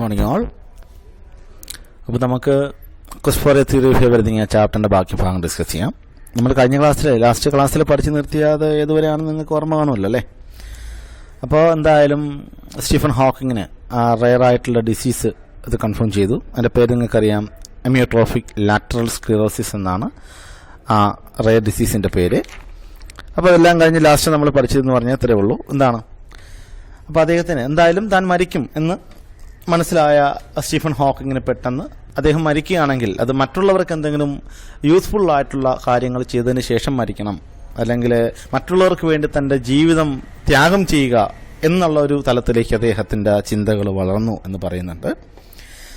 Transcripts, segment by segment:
Morning all. അപ്പോൾ നമുക്ക് quest for a theory of everything ചാപ്റ്ററിൻ്റെ ബാക്കി ഭാഗം ഡിസ്കസ് ചെയ്യാം. നമ്മൾ കഴിഞ്ഞ ലാസ്റ്റ് ക്ലാസ്സിൽ പഠിച്ചു നിർത്തിയത് ഏതുവരെയാണെന്ന് നിങ്ങൾക്ക് ഓർമ്മ കാണുമല്ലോ അല്ലേ? അപ്പോൾ എന്തായാലും സ്റ്റീഫൻ ഹോക്കിങ്ങിന് റെയർ ആയിട്ടുള്ള ഡിസീസ് ഇത് കൺഫേം ചെയ്തു. അതിൻ്റെ പേര് നിങ്ങൾക്കറിയാം, അമിയോട്രോഫിക് ലാറ്ററൽ സ്ക്ലിറോസിസ് എന്നാണ് ആ റെയർ ഡിസീസിൻ്റെ പേര്. അപ്പോൾ അതെല്ലാം കഴിഞ്ഞ് ലാസ്റ്റ് നമ്മൾ പഠിച്ചതെന്ന് പറഞ്ഞാൽ ഇത്രയേ ഉള്ളൂ. എന്താണ്, അപ്പോൾ അദ്ദേഹത്തിന് എന്തായാലും താൻ മരിക്കും എന്ന് മനസ്സിലായ സ്റ്റീഫൻ ഹോക്കിങ്ങിന് പെട്ടെന്ന് അദ്ദേഹം മരിക്കുകയാണെങ്കിൽ അത് മറ്റുള്ളവർക്ക് എന്തെങ്കിലും യൂസ്ഫുൾ ആയിട്ടുള്ള കാര്യങ്ങൾ ചെയ്തതിന് ശേഷം മരിക്കണം, അല്ലെങ്കിൽ മറ്റുള്ളവർക്ക് വേണ്ടി തൻ്റെ ജീവിതം ത്യാഗം ചെയ്യുക എന്നുള്ള ഒരു തലത്തിലേക്ക് അദ്ദേഹത്തിൻ്റെ ചിന്തകൾ വളർന്നു എന്ന് പറയുന്നുണ്ട്.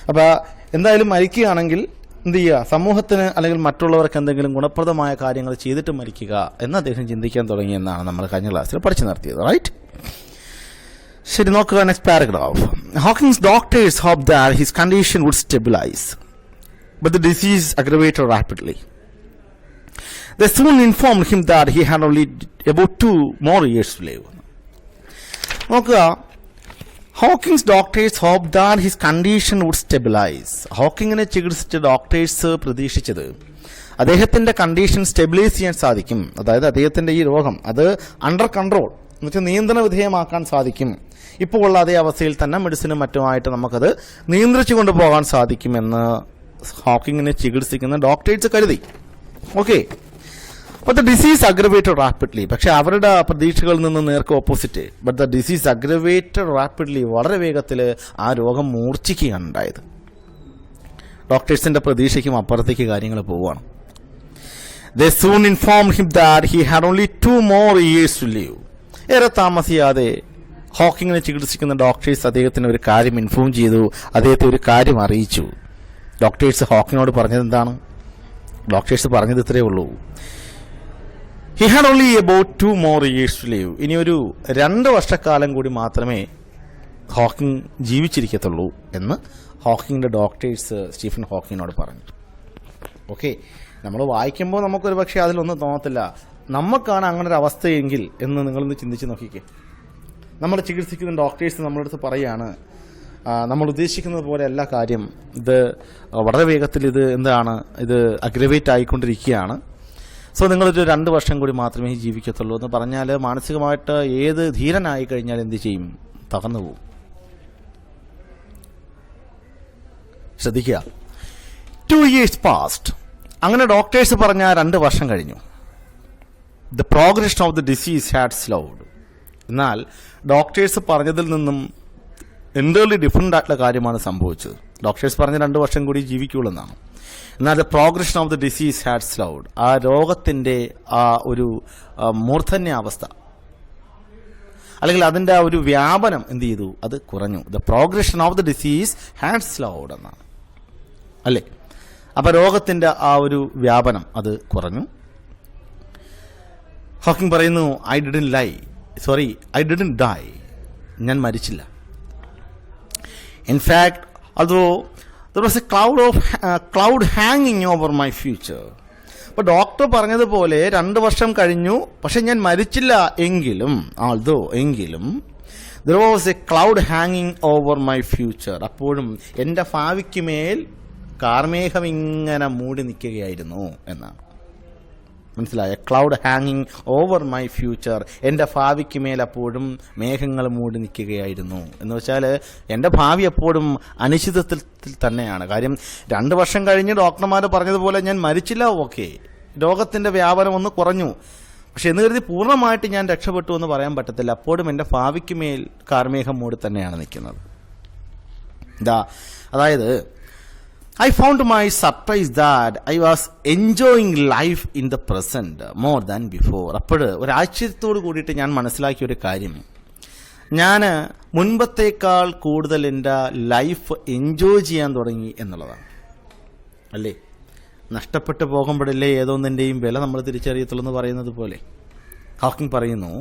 അപ്പോൾ എന്തായാലും മരിക്കുകയാണെങ്കിൽ എന്ത് ചെയ്യുക, സമൂഹത്തിന് അല്ലെങ്കിൽ മറ്റുള്ളവർക്ക് എന്തെങ്കിലും ഗുണപ്രദമായ കാര്യങ്ങൾ ചെയ്തിട്ട് മരിക്കുക എന്ന് അദ്ദേഹം ചിന്തിക്കാൻ തുടങ്ങിയെന്നാണ് നമ്മൾ കഴിഞ്ഞ ക്ലാസ്സിൽ പഠിച്ചു നിർത്തിയത്. റൈറ്റ്, ശരി, നോക്കുക next paragraph. Hawking's doctors hope that his condition would stabilise, but the disease aggravated rapidly. They soon informed him that he had only about 2 more years to live. നോക്കുക, Hawking's doctors hope that his condition would stabilise. ഹോക്കിങ്ങിനെ ചികിത്സിച്ച doctors പ്രതീക്ഷിച്ചത് അദ്ദേഹത്തിന്റെ condition stabilise ചെയ്യാൻ സാധിക്കും, അതായത് അദ്ദേഹത്തിന്റെ ഈ രോഗം അത് അണ്ടർ കൺട്രോൾ എന്നുവെച്ചാൽ നിയന്ത്രണ വിധേയമാക്കാൻ സാധിക്കും, ഇപ്പോൾ ഉള്ള അതേ അവസ്ഥയിൽ തന്നെ മെഡിസിനും മറ്റുമായിട്ട് നമുക്കത് നിയന്ത്രിച്ചു കൊണ്ടുപോകാൻ സാധിക്കുമെന്ന് ഹോക്കിങ്ങിനെ ചികിത്സിക്കുന്ന ഡോക്ടേഴ്സ് കരുതി. Okay, but the disease aggravated rapidly. പക്ഷെ അവരുടെ പ്രതീക്ഷകളിൽ നിന്ന് നേർക്ക് opposite. But the disease aggravated rapidly, വളരെ വേഗത്തിൽ ആ രോഗം മൂർച്ഛിക്കുകയാണ് ഉണ്ടായത്. ഡോക്ടേഴ്സിന്റെ പ്രതീക്ഷയ്ക്കും അപ്പുറത്തേക്ക് കാര്യങ്ങൾ പോവുകയാണ്. They soon informed him that he had only 2 more years to live. ഏറെ താമസിയാതെ ഹോക്കിങ്ങിനെ ചികിത്സിക്കുന്ന ഡോക്ടേഴ്സ് അദ്ദേഹത്തിന് ഒരു കാര്യം ഇൻഫോം ചെയ്തു, അദ്ദേഹത്തെ ഒരു കാര്യം അറിയിച്ചു. ഡോക്ടേഴ്സ് ഹോക്കിങ്ങിനോട് പറഞ്ഞത് എന്താണ്? ഡോക്ടേഴ്സ് പറഞ്ഞത് ഇത്രയേ ഉള്ളൂ, he had only about 2 more years to live. ഇനി ഒരു 2 വർഷക്കാലം കൂടി മാത്രമേ ഹോക്കിങ് ജീവിച്ചിരിക്കത്തുള്ളൂ എന്ന് ഹോക്കിങ്ങിന്റെ ഡോക്ടേഴ്സ് സ്റ്റീഫൻ ഹോക്കിങ്ങിനോട് പറഞ്ഞു. ഓക്കെ, നമ്മൾ വായിക്കുമ്പോൾ നമുക്കൊരു പക്ഷേ അതിലൊന്നും തോന്നത്തില്ല, നമുക്കാണ് അങ്ങനെ ഒരു അവസ്ഥയെങ്കിൽ എന്ന് നിങ്ങളൊന്ന് ചിന്തിച്ച് നോക്കിക്കേ. നമ്മൾ ചികിത്സിക്കുന്ന ഡോക്ടേഴ്സ് നമ്മുടെ അടുത്ത് പറയുകയാണ്, നമ്മൾ ഉദ്ദേശിക്കുന്നത് പോലെ എല്ലാ കാര്യം, ഇത് വളരെ വേഗത്തിൽ ഇത് എന്താണ്, ഇത് അഗ്രവേറ്റ് ആയിക്കൊണ്ടിരിക്കുകയാണ്, സോ നിങ്ങളൊരു 2 വർഷം കൂടി മാത്രമേ ജീവിക്കത്തുള്ളൂ എന്ന് പറഞ്ഞാൽ മാനസികമായിട്ട് ഏത് ധീരനായി കഴിഞ്ഞാൽ എന്ത് ചെയ്യും? തകർന്നു പോകും. ശ്രദ്ധിക്കുക, 2 years passed. അങ്ങനെ ഡോക്ടേഴ്സ് പറഞ്ഞ 2 വർഷം കഴിഞ്ഞു. The progression of the disease had slowed. എന്നാൽ ഡോക്ടേഴ്സ് പറഞ്ഞതിൽ നിന്നും എൻ്റർലി ഡിഫറൻ്റ് ആയിട്ടുള്ള കാര്യമാണ് സംഭവിച്ചത്. ഡോക്ടേഴ്സ് പറഞ്ഞ 2 വർഷം കൂടി ജീവിക്കുള്ളൂ എന്നാണ്. എന്നാൽ the progression of the disease had slowed. ആ രോഗത്തിൻ്റെ ആ ഒരു മൂർധന്യാവസ്ഥ അല്ലെങ്കിൽ അതിൻ്റെ ആ ഒരു വ്യാപനം എന്ത് ചെയ്തു? അത് കുറഞ്ഞു. The progression of the disease had slowed എന്നാണ് അല്ലേ? അപ്പോൾ രോഗത്തിൻ്റെ ആ ഒരു വ്യാപനം അത് കുറഞ്ഞു. ഹോക്കിങ് പറയുന്നു, ഐ ഡിഡ്ന്റ് ഡൈ, ഞാൻ മരിച്ചില്ല. In fact although there was a cloud hanging over my future. അപ്പോൾ ഡോക്ടർ പറഞ്ഞതുപോലെ 2 വർഷം കഴിഞ്ഞു, പക്ഷെ ഞാൻ മരിച്ചില്ല എങ്കിലും there was a cloud hanging over my future. അപ്പോഴും എൻ്റെ ഭാവിക്ക് മേൽ കാർമേഘം ഇങ്ങനെ മൂടി നിൽക്കുകയായിരുന്നു എന്നാണ്. മനസ്സിലായ? ക്ലൗഡ് ഹാങ്ങിങ് ഓവർ മൈ ഫ്യൂച്ചർ, എൻ്റെ ഭാവിക്ക് മേൽ അപ്പോഴും മേഘങ്ങൾ മൂടി നിൽക്കുകയായിരുന്നു എന്ന് വെച്ചാൽ എൻ്റെ ഭാവി എപ്പോഴും അനിശ്ചിതത്വത്തിൽ തന്നെയാണ്. കാര്യം 2 വർഷം കഴിഞ്ഞ് ഡോക്ടർമാർ പറഞ്ഞതുപോലെ ഞാൻ മരിച്ചില്ല, ഓക്കെ, രോഗത്തിൻ്റെ വ്യാപനം ഒന്ന് കുറഞ്ഞു, പക്ഷെ എന്ന് കരുതി പൂർണ്ണമായിട്ട് ഞാൻ രക്ഷപ്പെട്ടു എന്ന് പറയാൻ പറ്റത്തില്ല. അപ്പോഴും എൻ്റെ ഭാവിക്ക് മേൽ കാർമേഘം മൂടി തന്നെയാണ് നിൽക്കുന്നത്. അതായത് I found my surprise that I was enjoying life in the present more than before. അപ്പോൾ ഒരു ആശ്ചര്യത്തോട് കൂടിയിട്ട് ഞാൻ മനസ്സിലാക്കിയ ഒരു കാര്യം, ഞാൻ മുൻപത്തേക്കാൾ കൂടുതൽ എൻ്റെ ലൈഫ് എൻജോയ് ചെയ്യാൻ തുടങ്ങി എന്നുള്ളതാണ്. അല്ലേ? നഷ്ടപ്പെട്ടു പോകുമ്പോഴല്ലേ ഏതൊന്നിൻ്റെയും വില നമ്മൾ തിരിച്ചറിയത്തുള്ളൂ എന്ന് പറയുന്നത് പോലെ ഹോക്കിങ് പറയുന്നു,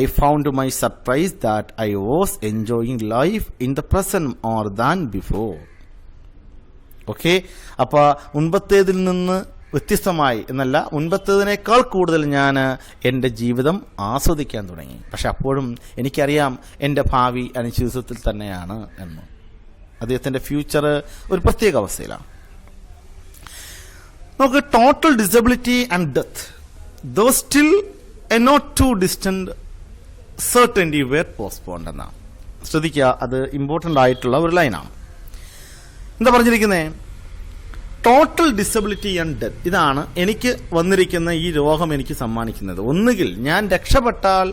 I found my surprise that I was enjoying life in the present more than before. Okay, അപ്പോൾ മുൻപത്തേതിൽ നിന്ന് വ്യത്യസ്തമായി എന്നല്ല, മുൻപത്തേതിനേക്കാൾ കൂടുതൽ ഞാൻ എൻ്റെ ജീവിതം ആസ്വദിക്കാൻ തുടങ്ങി. പക്ഷെ അപ്പോഴും എനിക്കറിയാം എൻ്റെ ഭാവി അനിശ്ചിതത്വത്തിൽ തന്നെയാണ് എന്ന്. അദ്ദേഹത്തിന്റെ ഫ്യൂച്ചർ ഒരു പ്രത്യേക അവസ്ഥയിലാണ്. നമുക്ക് total disability and death though still a not too distant certainty were postponed എന്നാണ്. ശ്രദ്ധിക്കുക, അത് ഇമ്പോർട്ടൻ്റ് ആയിട്ടുള്ള ഒരു ലൈനാണ്. എന്താ പറഞ്ഞിരിക്കുന്നത്? ടോട്ടൽ ഡിസബിലിറ്റി ആൻഡ് ഡെത്ത്, ഇതാണ് എനിക്ക് വന്നിരിക്കുന്ന ഈ രോഗം എനിക്ക് സമ്മാനിക്കുന്നത്. ഒന്നുകിൽ ഞാൻ രക്ഷപ്പെട്ടാൽ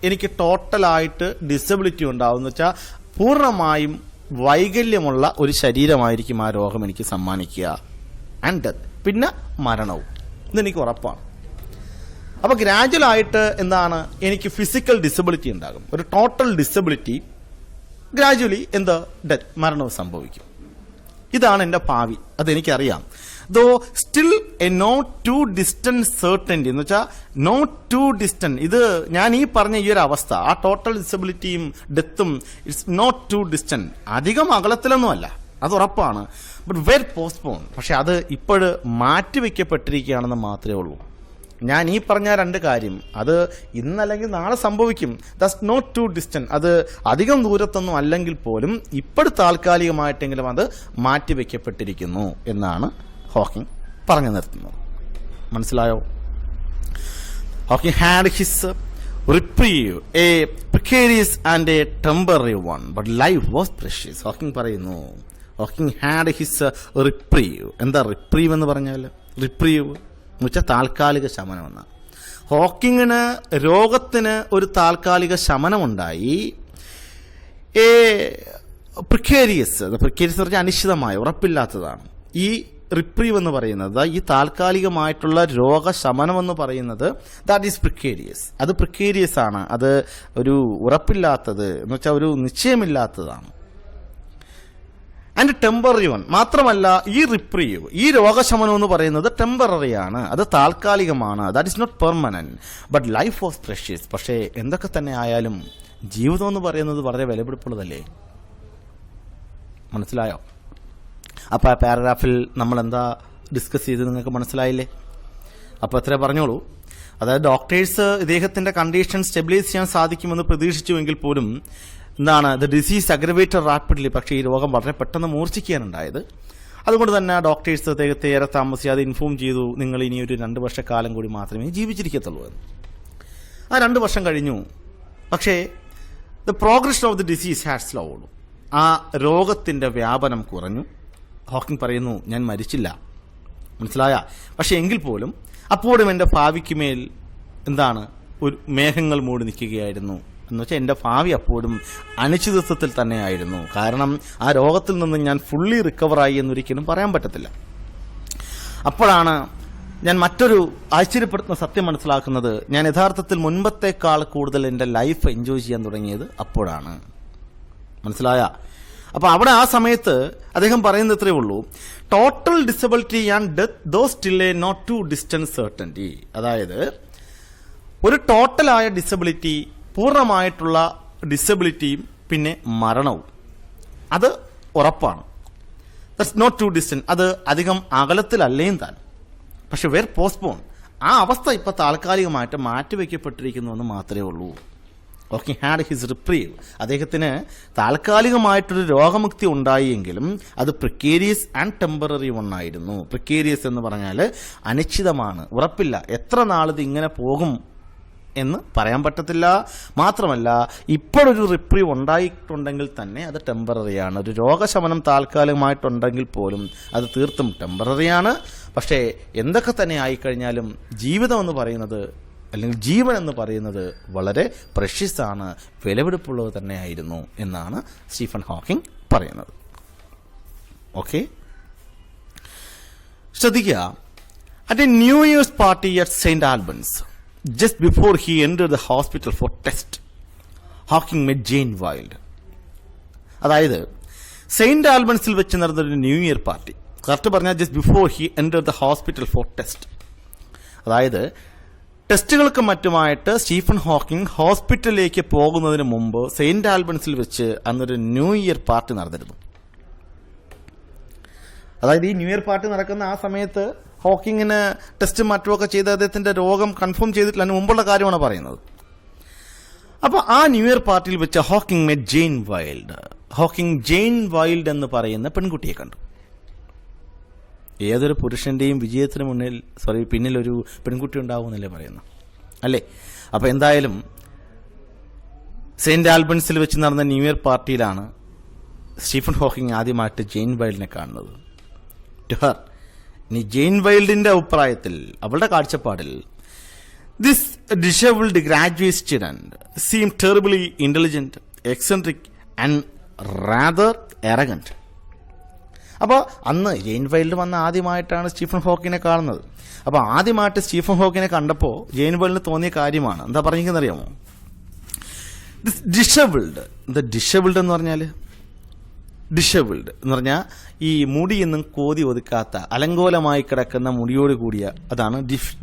എനിക്ക് ടോട്ടലായിട്ട് ഡിസബിലിറ്റി ഉണ്ടാവും, എന്ന് വെച്ചാൽ പൂർണ്ണമായും വൈകല്യമുള്ള ഒരു ശരീരമായിരിക്കും ആ രോഗം എനിക്ക് സമ്മാനിക്കുക. ആൻഡ് ഡെത്ത്, പിന്നെ മരണവും. ഇതെനിക്ക് ഉറപ്പാണ്. അപ്പോൾ ഗ്രാജുവൽ ആയിട്ട് എന്താണ്, എനിക്ക് ഫിസിക്കൽ ഡിസബിലിറ്റി ഉണ്ടാകും. ഒരു ടോട്ടൽ ഡിസബിലിറ്റി ഗ്രാജുവലി എന്താ ഡെത്ത്, മരണവും സംഭവിക്കും. ഇതാണ് എൻ്റെ ഭാവി, അതെനിക്കറിയാം. Though still a not too distant certainty, എന്ന് വെച്ചാൽ നോട്ട് ടു ഡിസ്റ്റന്റ്. ഇത് ഞാൻ ഈ പറഞ്ഞ ഈ ഒരു അവസ്ഥ, ആ ടോട്ടൽ ഡിസബിലിറ്റിയും ഡെത്തും ഇറ്റ്സ് നോട്ട് ടു ഡിസ്റ്റന്റ്, അധികം അകലത്തിലൊന്നുമല്ല, അത് ഉറപ്പാണ്. ബട്ട് വെരി പോസ്റ്റ്പോൺ, പക്ഷെ അത് ഇപ്പോഴ് മാറ്റിവെക്കപ്പെട്ടിരിക്കുകയാണെന്ന് മാത്രമേ ഉള്ളൂ. ഞാൻ ഈ പറഞ്ഞ രണ്ട് കാര്യം അത് ഇന്നല്ലെങ്കിൽ നാളെ സംഭവിക്കും. ദാറ്റ്സ് നോട്ട് ടു ഡിസ്റ്റന്റ്, അത് അധികം ദൂരത്തൊന്നും അല്ലെങ്കിൽ പോലും ഇപ്പോൾ താൽക്കാലികമായിട്ടെങ്കിലും അത് മാറ്റിവെക്കപ്പെട്ടിരിക്കുന്നു എന്നാണ് ഹോക്കിംഗ് പറഞ്ഞു നിർത്തുന്നത്. മനസ്സിലായോ? Hawking had his reprieve, a precarious and a temporary one, but life was precious. Hawking പറയുന്നു, ഹോക്കിംഗ് ഹാഡ് ഹിസ് റിപ്രീവ്. എന്താ റിപ്രീവ് എന്ന് പറഞ്ഞാൽ? റിപ്രീവ് എന്ന് വെച്ചാൽ താൽക്കാലിക ശമനമെന്നാണ്. ഹോക്കിങ്ങിന് രോഗത്തിന് ഒരു താൽക്കാലിക ശമനമുണ്ടായി. ഏ പ്രിക്കേരിയസ് എന്ന് പറഞ്ഞാൽ അനിശ്ചിതമായ, ഉറപ്പില്ലാത്തതാണ്. ഈ റിപ്രീവ് എന്ന് പറയുന്നത്, ഈ താൽക്കാലികമായിട്ടുള്ള രോഗശമനം എന്ന് പറയുന്നത് ദാറ്റ് ഈസ് പ്രിക്കേരിയസ്. അത് പ്രിക്കേരിയസ് ആണ്, അത് ഒരു ഉറപ്പില്ലാത്തത് എന്ന് വെച്ചാൽ ഒരു നിശ്ചയമില്ലാത്തതാണ്. ആൻഡ് ടെമ്പററി വൺ, മാത്രമല്ല ഈ റിപ്രീവ്, ഈ രോഗശമനം എന്ന് പറയുന്നത് ടെമ്പററി ആണ്, അത് താൽക്കാലികമാണ്. That is not permanent, but life was precious. പക്ഷേ എന്തൊക്കെ തന്നെ ആയാലും ജീവിതം എന്ന് പറയുന്നത് വളരെ വിലപിടിപ്പുള്ളതല്ലേ? മനസ്സിലായോ? അപ്പോൾ ആ പാരഗ്രാഫിൽ നമ്മൾ എന്താ ഡിസ്കസ് ചെയ്ത് നിങ്ങൾക്ക് മനസ്സിലായില്ലേ? അപ്പോൾ എത്ര പറഞ്ഞോളൂ. അതായത് ഡോക്ടേഴ്സ് ഇദ്ദേഹത്തിന്റെ കണ്ടീഷൻ സ്റ്റെബിലൈസ് ചെയ്യാൻ സാധിക്കുമെന്ന് പ്രതീക്ഷിച്ചുവെങ്കിൽ പോലും എന്താണ്, ദ ഡിസീസ് അഗ്രവേറ്റഡ് റാപ്പിഡ്ലി, പക്ഷേ ഈ രോഗം വളരെ പെട്ടെന്ന് മൂർച്ഛിക്കാനുണ്ടായത്. അതുകൊണ്ട് തന്നെ ഡോക്ടേഴ്സ് അദ്ദേഹത്തെ ഏറെ താമസിയാതെ ഇൻഫോം ചെയ്തു, നിങ്ങൾ ഇനി ഒരു 2 വർഷക്കാലം കൂടി മാത്രമേ ജീവിച്ചിരിക്കത്തുള്ളൂ എന്ന്. ആ 2 വർഷം കഴിഞ്ഞു, പക്ഷേ the progression of the disease had slowed. ആ രോഗത്തിന്റെ വ്യാപനം കുറഞ്ഞു. ഹോക്കിംഗ് പറയുന്നു, ഞാൻ മരിച്ചില്ല, മനസ്സിലായ? പക്ഷെ എങ്കിൽ പോലും അപ്പോഴും എൻ്റെ ഭാവിക്ക് മേൽ എന്താണ്, ഒരു മേഘങ്ങൾ മൂടി നിൽക്കുകയായിരുന്നു. എന്ന് വെച്ചാൽ എൻ്റെ ഭാവി അപ്പോഴും അനിശ്ചിതത്വത്തിൽ തന്നെയായിരുന്നു. കാരണം ആ രോഗത്തിൽ നിന്ന് ഞാൻ ഫുള്ളി റിക്കവറായി എന്നൊരിക്കലും പറയാൻ പറ്റത്തില്ല. അപ്പോഴാണ് ഞാൻ മറ്റൊരു ആശ്ചര്യപ്പെടുത്തുന്ന സത്യം മനസ്സിലാക്കുന്നത്, ഞാൻ യഥാർത്ഥത്തിൽ മുൻപത്തേക്കാൾ കൂടുതൽ എൻ്റെ ലൈഫ് എൻജോയ് ചെയ്യാൻ തുടങ്ങിയത് അപ്പോഴാണ്. മനസ്സിലായ? അപ്പോൾ അവിടെ ആ സമയത്ത് അദ്ദേഹം പറയുന്നത് ഇത്രയേ ഉള്ളൂ, total disability and death though still a not too distant certainty. അതായത് ഒരു ടോട്ടലായ ഡിസബിലിറ്റി, പൂർണ്ണമായിട്ടുള്ള ഡിസബിലിറ്റിയും പിന്നെ മരണവും, അത് ഉറപ്പാണ്. ദാറ്റ്സ് നോട്ട് ടു ഡിസ്റ്റന്റ്, അത് അധികം അകലത്തിലല്ലേയും താൻ. പക്ഷെ വെർ പോസ്റ്റ്പോൺ, ആ അവസ്ഥ ഇപ്പോൾ താൽക്കാലികമായിട്ട് മാറ്റിവെക്കപ്പെട്ടിരിക്കുന്നു എന്ന് മാത്രമേ ഉള്ളൂ. Okay, had his reprieve. അദ്ദേഹത്തിന് താൽക്കാലികമായിട്ടൊരു രോഗമുക്തി ഉണ്ടായെങ്കിലും അത് പ്രിക്കേരിയസ് ആൻഡ് ടെമ്പററി ഒന്നായിരുന്നു. പ്രിക്കേരിയസ് എന്ന് പറഞ്ഞാൽ അനിശ്ചിതമാണ്, ഉറപ്പില്ല, എത്ര നാളിത് ഇങ്ങനെ പോകും എന്ന് പറയാൻ പറ്റത്തില്ല. മാത്രമല്ല ഇപ്പോഴൊരു റിപ്രീവ് ഉണ്ടായിട്ടുണ്ടെങ്കിൽ തന്നെ അത് ടെമ്പററിയാണ്. ഒരു രോഗശമനം താൽക്കാലികമായിട്ടുണ്ടെങ്കിൽ പോലും അത് തീർത്തും ടെമ്പററിയാണ്. പക്ഷേ എന്തൊക്കെ തന്നെ ആയിക്കഴിഞ്ഞാലും ജീവിതം എന്ന് പറയുന്നത്, അല്ലെങ്കിൽ ജീവൻ എന്ന് പറയുന്നത് വളരെ പ്രഷ്യസ് ആണ്, വിലപിടിപ്പുള്ളത് തന്നെയായിരുന്നു എന്നാണ് സ്റ്റീഫൻ ഹോക്കിംഗ് പറയുന്നത്. ഓക്കെ, ശ്രദ്ധിക്കുക. At A new years party at Saint Albans, just before he entered the hospital for test, Hawking met Jane Wilde. അതായത് സെയിന്റ് ആൽബൻസിൽ വെച്ച് നടന്നൊരു ന്യൂ ഇയർ പാർട്ടി, കറക്റ്റ് പറഞ്ഞാൽ just before he enter the hospital four test. അതായത് ടെസ്റ്റുകൾക്ക് മറ്റുമായിട്ട് Stephen Hawking ഹോസ്പിറ്റലിലേക്ക് പോകുന്നതിന് മുമ്പ് Saint ആൽബൻസിൽ വെച്ച് അന്നൊരു ന്യൂ ഇയർ പാർട്ടി നടന്നിരുന്നു. അതായത് ഈ ന്യൂ ഇയർ പാർട്ടി നടക്കുന്ന ആ സമയത്ത് ഹോക്കിങ്ങിന് ടെസ്റ്റും മറ്റുമൊക്കെ ചെയ്ത് അദ്ദേഹത്തിന്റെ രോഗം കൺഫേം ചെയ്തിട്ടില്ല, അതിന് മുമ്പുള്ള കാര്യമാണ് പറയുന്നത്. അപ്പോൾ ആ ന്യൂ ഇയർ പാർട്ടിയിൽ വെച്ച് Hawking met Jain wild. Hawking Jain wild എന്ന് പറയുന്ന പെൺകുട്ടിയെ കണ്ടു. ഏതൊരു പുരുഷന്റെയും വിജയത്തിന് പിന്നിൽ ഒരു പെൺകുട്ടി ഉണ്ടാവുമെന്നല്ലേ പറയുന്നു, അല്ലേ? അപ്പോൾ എന്തായാലും സെയിന്റ് ആൽബൺസിൽ വെച്ച് നടന്ന ന്യൂ ഇയർ പാർട്ടിയിലാണ് സ്റ്റീഫൻ ഹോക്കിംഗ് ആദ്യമായിട്ട് ജെയിൻ വൈൽഡിനെ കാണുന്നത്. ടു ഹർ, ഇനി ജെയിൻ വൈൽഡിന്റെ അഭിപ്രായത്തിൽ, അവളുടെ കാഴ്ചപ്പാടിൽ, this disabled graduate student seem terribly intelligent, eccentric and rather arrogant. അപ്പോൾ അന്ന് ജെയിൻ വൈൽഡ് വന്ന ആദ്യമായിട്ടാണ് സ്റ്റീഫൻ ഹോക്കിങ്ങിനെ കാണുന്നത്. അപ്പോൾ ആദ്യമായിട്ട് സ്റ്റീഫൻ ഹോക്കിങ്ങിനെ കണ്ടപ്പോൾ ജെയിൻ വൈൽഡിന് തോന്നിയ കാര്യമാണ്, എന്താ പറഞ്ഞിരിക്കുന്നത് അറിയാമോ? ഡിഷേബിൾഡ് എന്ന് പറഞ്ഞാൽ, ഡിഷേബിൾഡ് എന്ന് പറഞ്ഞാൽ ഈ മുടിയൊന്നും കോതി ഒതുക്കാത്ത അലങ്കോലമായി കിടക്കുന്ന മുടിയോട് കൂടിയ, അതാണ്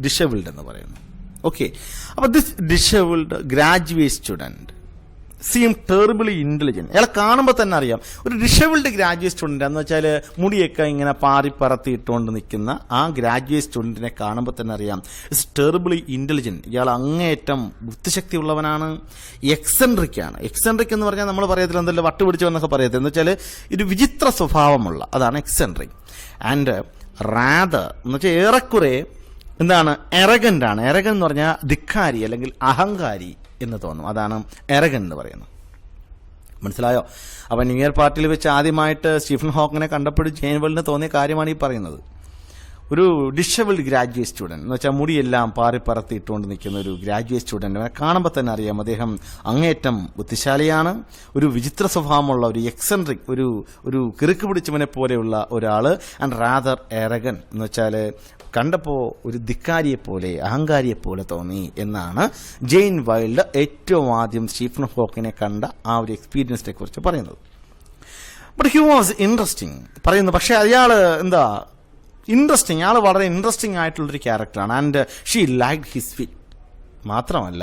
ഡിഷേബിൾഡ് എന്ന് പറയുന്നത്. ഓക്കെ, അപ്പോൾ this disabled graduate student seem terribly intelligent. അയാളെ കാണുമ്പോൾ തന്നെ അറിയാം ഒരു ഡിഷേബിൾഡ് ഗ്രാജുവേറ്റ് സ്റ്റുഡന്റ് എന്ന് വെച്ചാൽ മുടിയൊക്കെ ഇങ്ങനെ പാറി പറത്തി ഇട്ടുകൊണ്ട് നിൽക്കുന്ന ആ ഗ്രാജുവേറ്റ് സ്റ്റുഡന്റിനെ കാണുമ്പോൾ തന്നെ അറിയാം ഇറ്റ്സ് ടെറിബിളി ഇന്റലിജന്റ്. ഇയാൾ അങ്ങേയറ്റം ബുദ്ധിശക്തി ഉള്ളവനാണ്, എക്സെൻട്രിക് ആണ്. എക്സെൻട്രിക് എന്ന് പറഞ്ഞാൽ നമ്മൾ പറയത്തില്ല എന്തെല്ലാം വട്ടുപിടിച്ചവെന്നൊക്കെ പറയത്തില്ല, എന്ന് വെച്ചാൽ ഒരു വിചിത്ര സ്വഭാവമുള്ള, അതാണ് എക്സെൻട്രിക്. ആൻഡ് റാദർ എന്ന് വെച്ചാൽ ഏറെക്കുറെ എന്താണ്, എറഗന്റ് ആണ്. എറഗൻ എന്ന് പറഞ്ഞാൽ ധിക്കാരി അല്ലെങ്കിൽ അഹങ്കാരി എന്ന് തോന്നും, അതാണ് എറഗൻ എന്ന് പറയുന്നത്. മനസ്സിലായോ? അപ്പം ന്യൂ ഇയർ പാർട്ടിയിൽ വെച്ച് ആദ്യമായിട്ട് സ്റ്റീഫൻ ഹോക്കിങ്ങിനെ കണ്ടപ്പോൾ ജെയിൻ വൈൽഡിന് തോന്നിയ കാര്യമാണ് ഈ പറയുന്നത്. ഒരു ഡിഷേബിൾഡ് ഗ്രാജുവേറ്റ് സ്റ്റുഡന്റ് എന്ന് വെച്ചാൽ മുടിയെല്ലാം പാറി പറത്തി ഇട്ടുകൊണ്ട് നിൽക്കുന്ന ഒരു ഗ്രാജുവേറ്റ് സ്റ്റുഡന്റ് കാണുമ്പോൾ തന്നെ അറിയാം അദ്ദേഹം അങ്ങേയറ്റം ബുദ്ധിശാലിയാണ്, ഒരു വിചിത്ര സ്വഭാവമുള്ള, ഒരു എക്സെൻട്രിക്, ഒരു കിറുക്ക് പിടിച്ചവനെ പോലെയുള്ള ഒരാൾ. ആൻഡ് റാദർ എറഗൻ എന്ന് വെച്ചാൽ കണ്ടപ്പോൾ ഒരു ധിക്കാരിയെപ്പോലെ, അഹങ്കാരിയെപ്പോലെ തോന്നി എന്നാണ് ജെയിൻ വൈൽഡ് ഏറ്റവും ആദ്യം സ്റ്റീഫൻ ഹോക്കിങ്ങിനെ കണ്ട ആ ഒരു എക്സ്പീരിയൻസിനെ കുറിച്ച് പറയുന്നത്. ബട്ട് ഹി വാസ് ഇൻട്രസ്റ്റിംഗ് പറയുന്നു. പക്ഷെ അയാൾ എന്താ ഇൻട്രസ്റ്റിംഗ്, അയാൾ വളരെ ഇൻട്രസ്റ്റിംഗ് ആയിട്ടുള്ളൊരു ക്യാരക്ടറാണ്. ആൻഡ് ഷീ ലൈക്ഡ് ഹിസ് വിറ്റ്. മാത്രമല്ല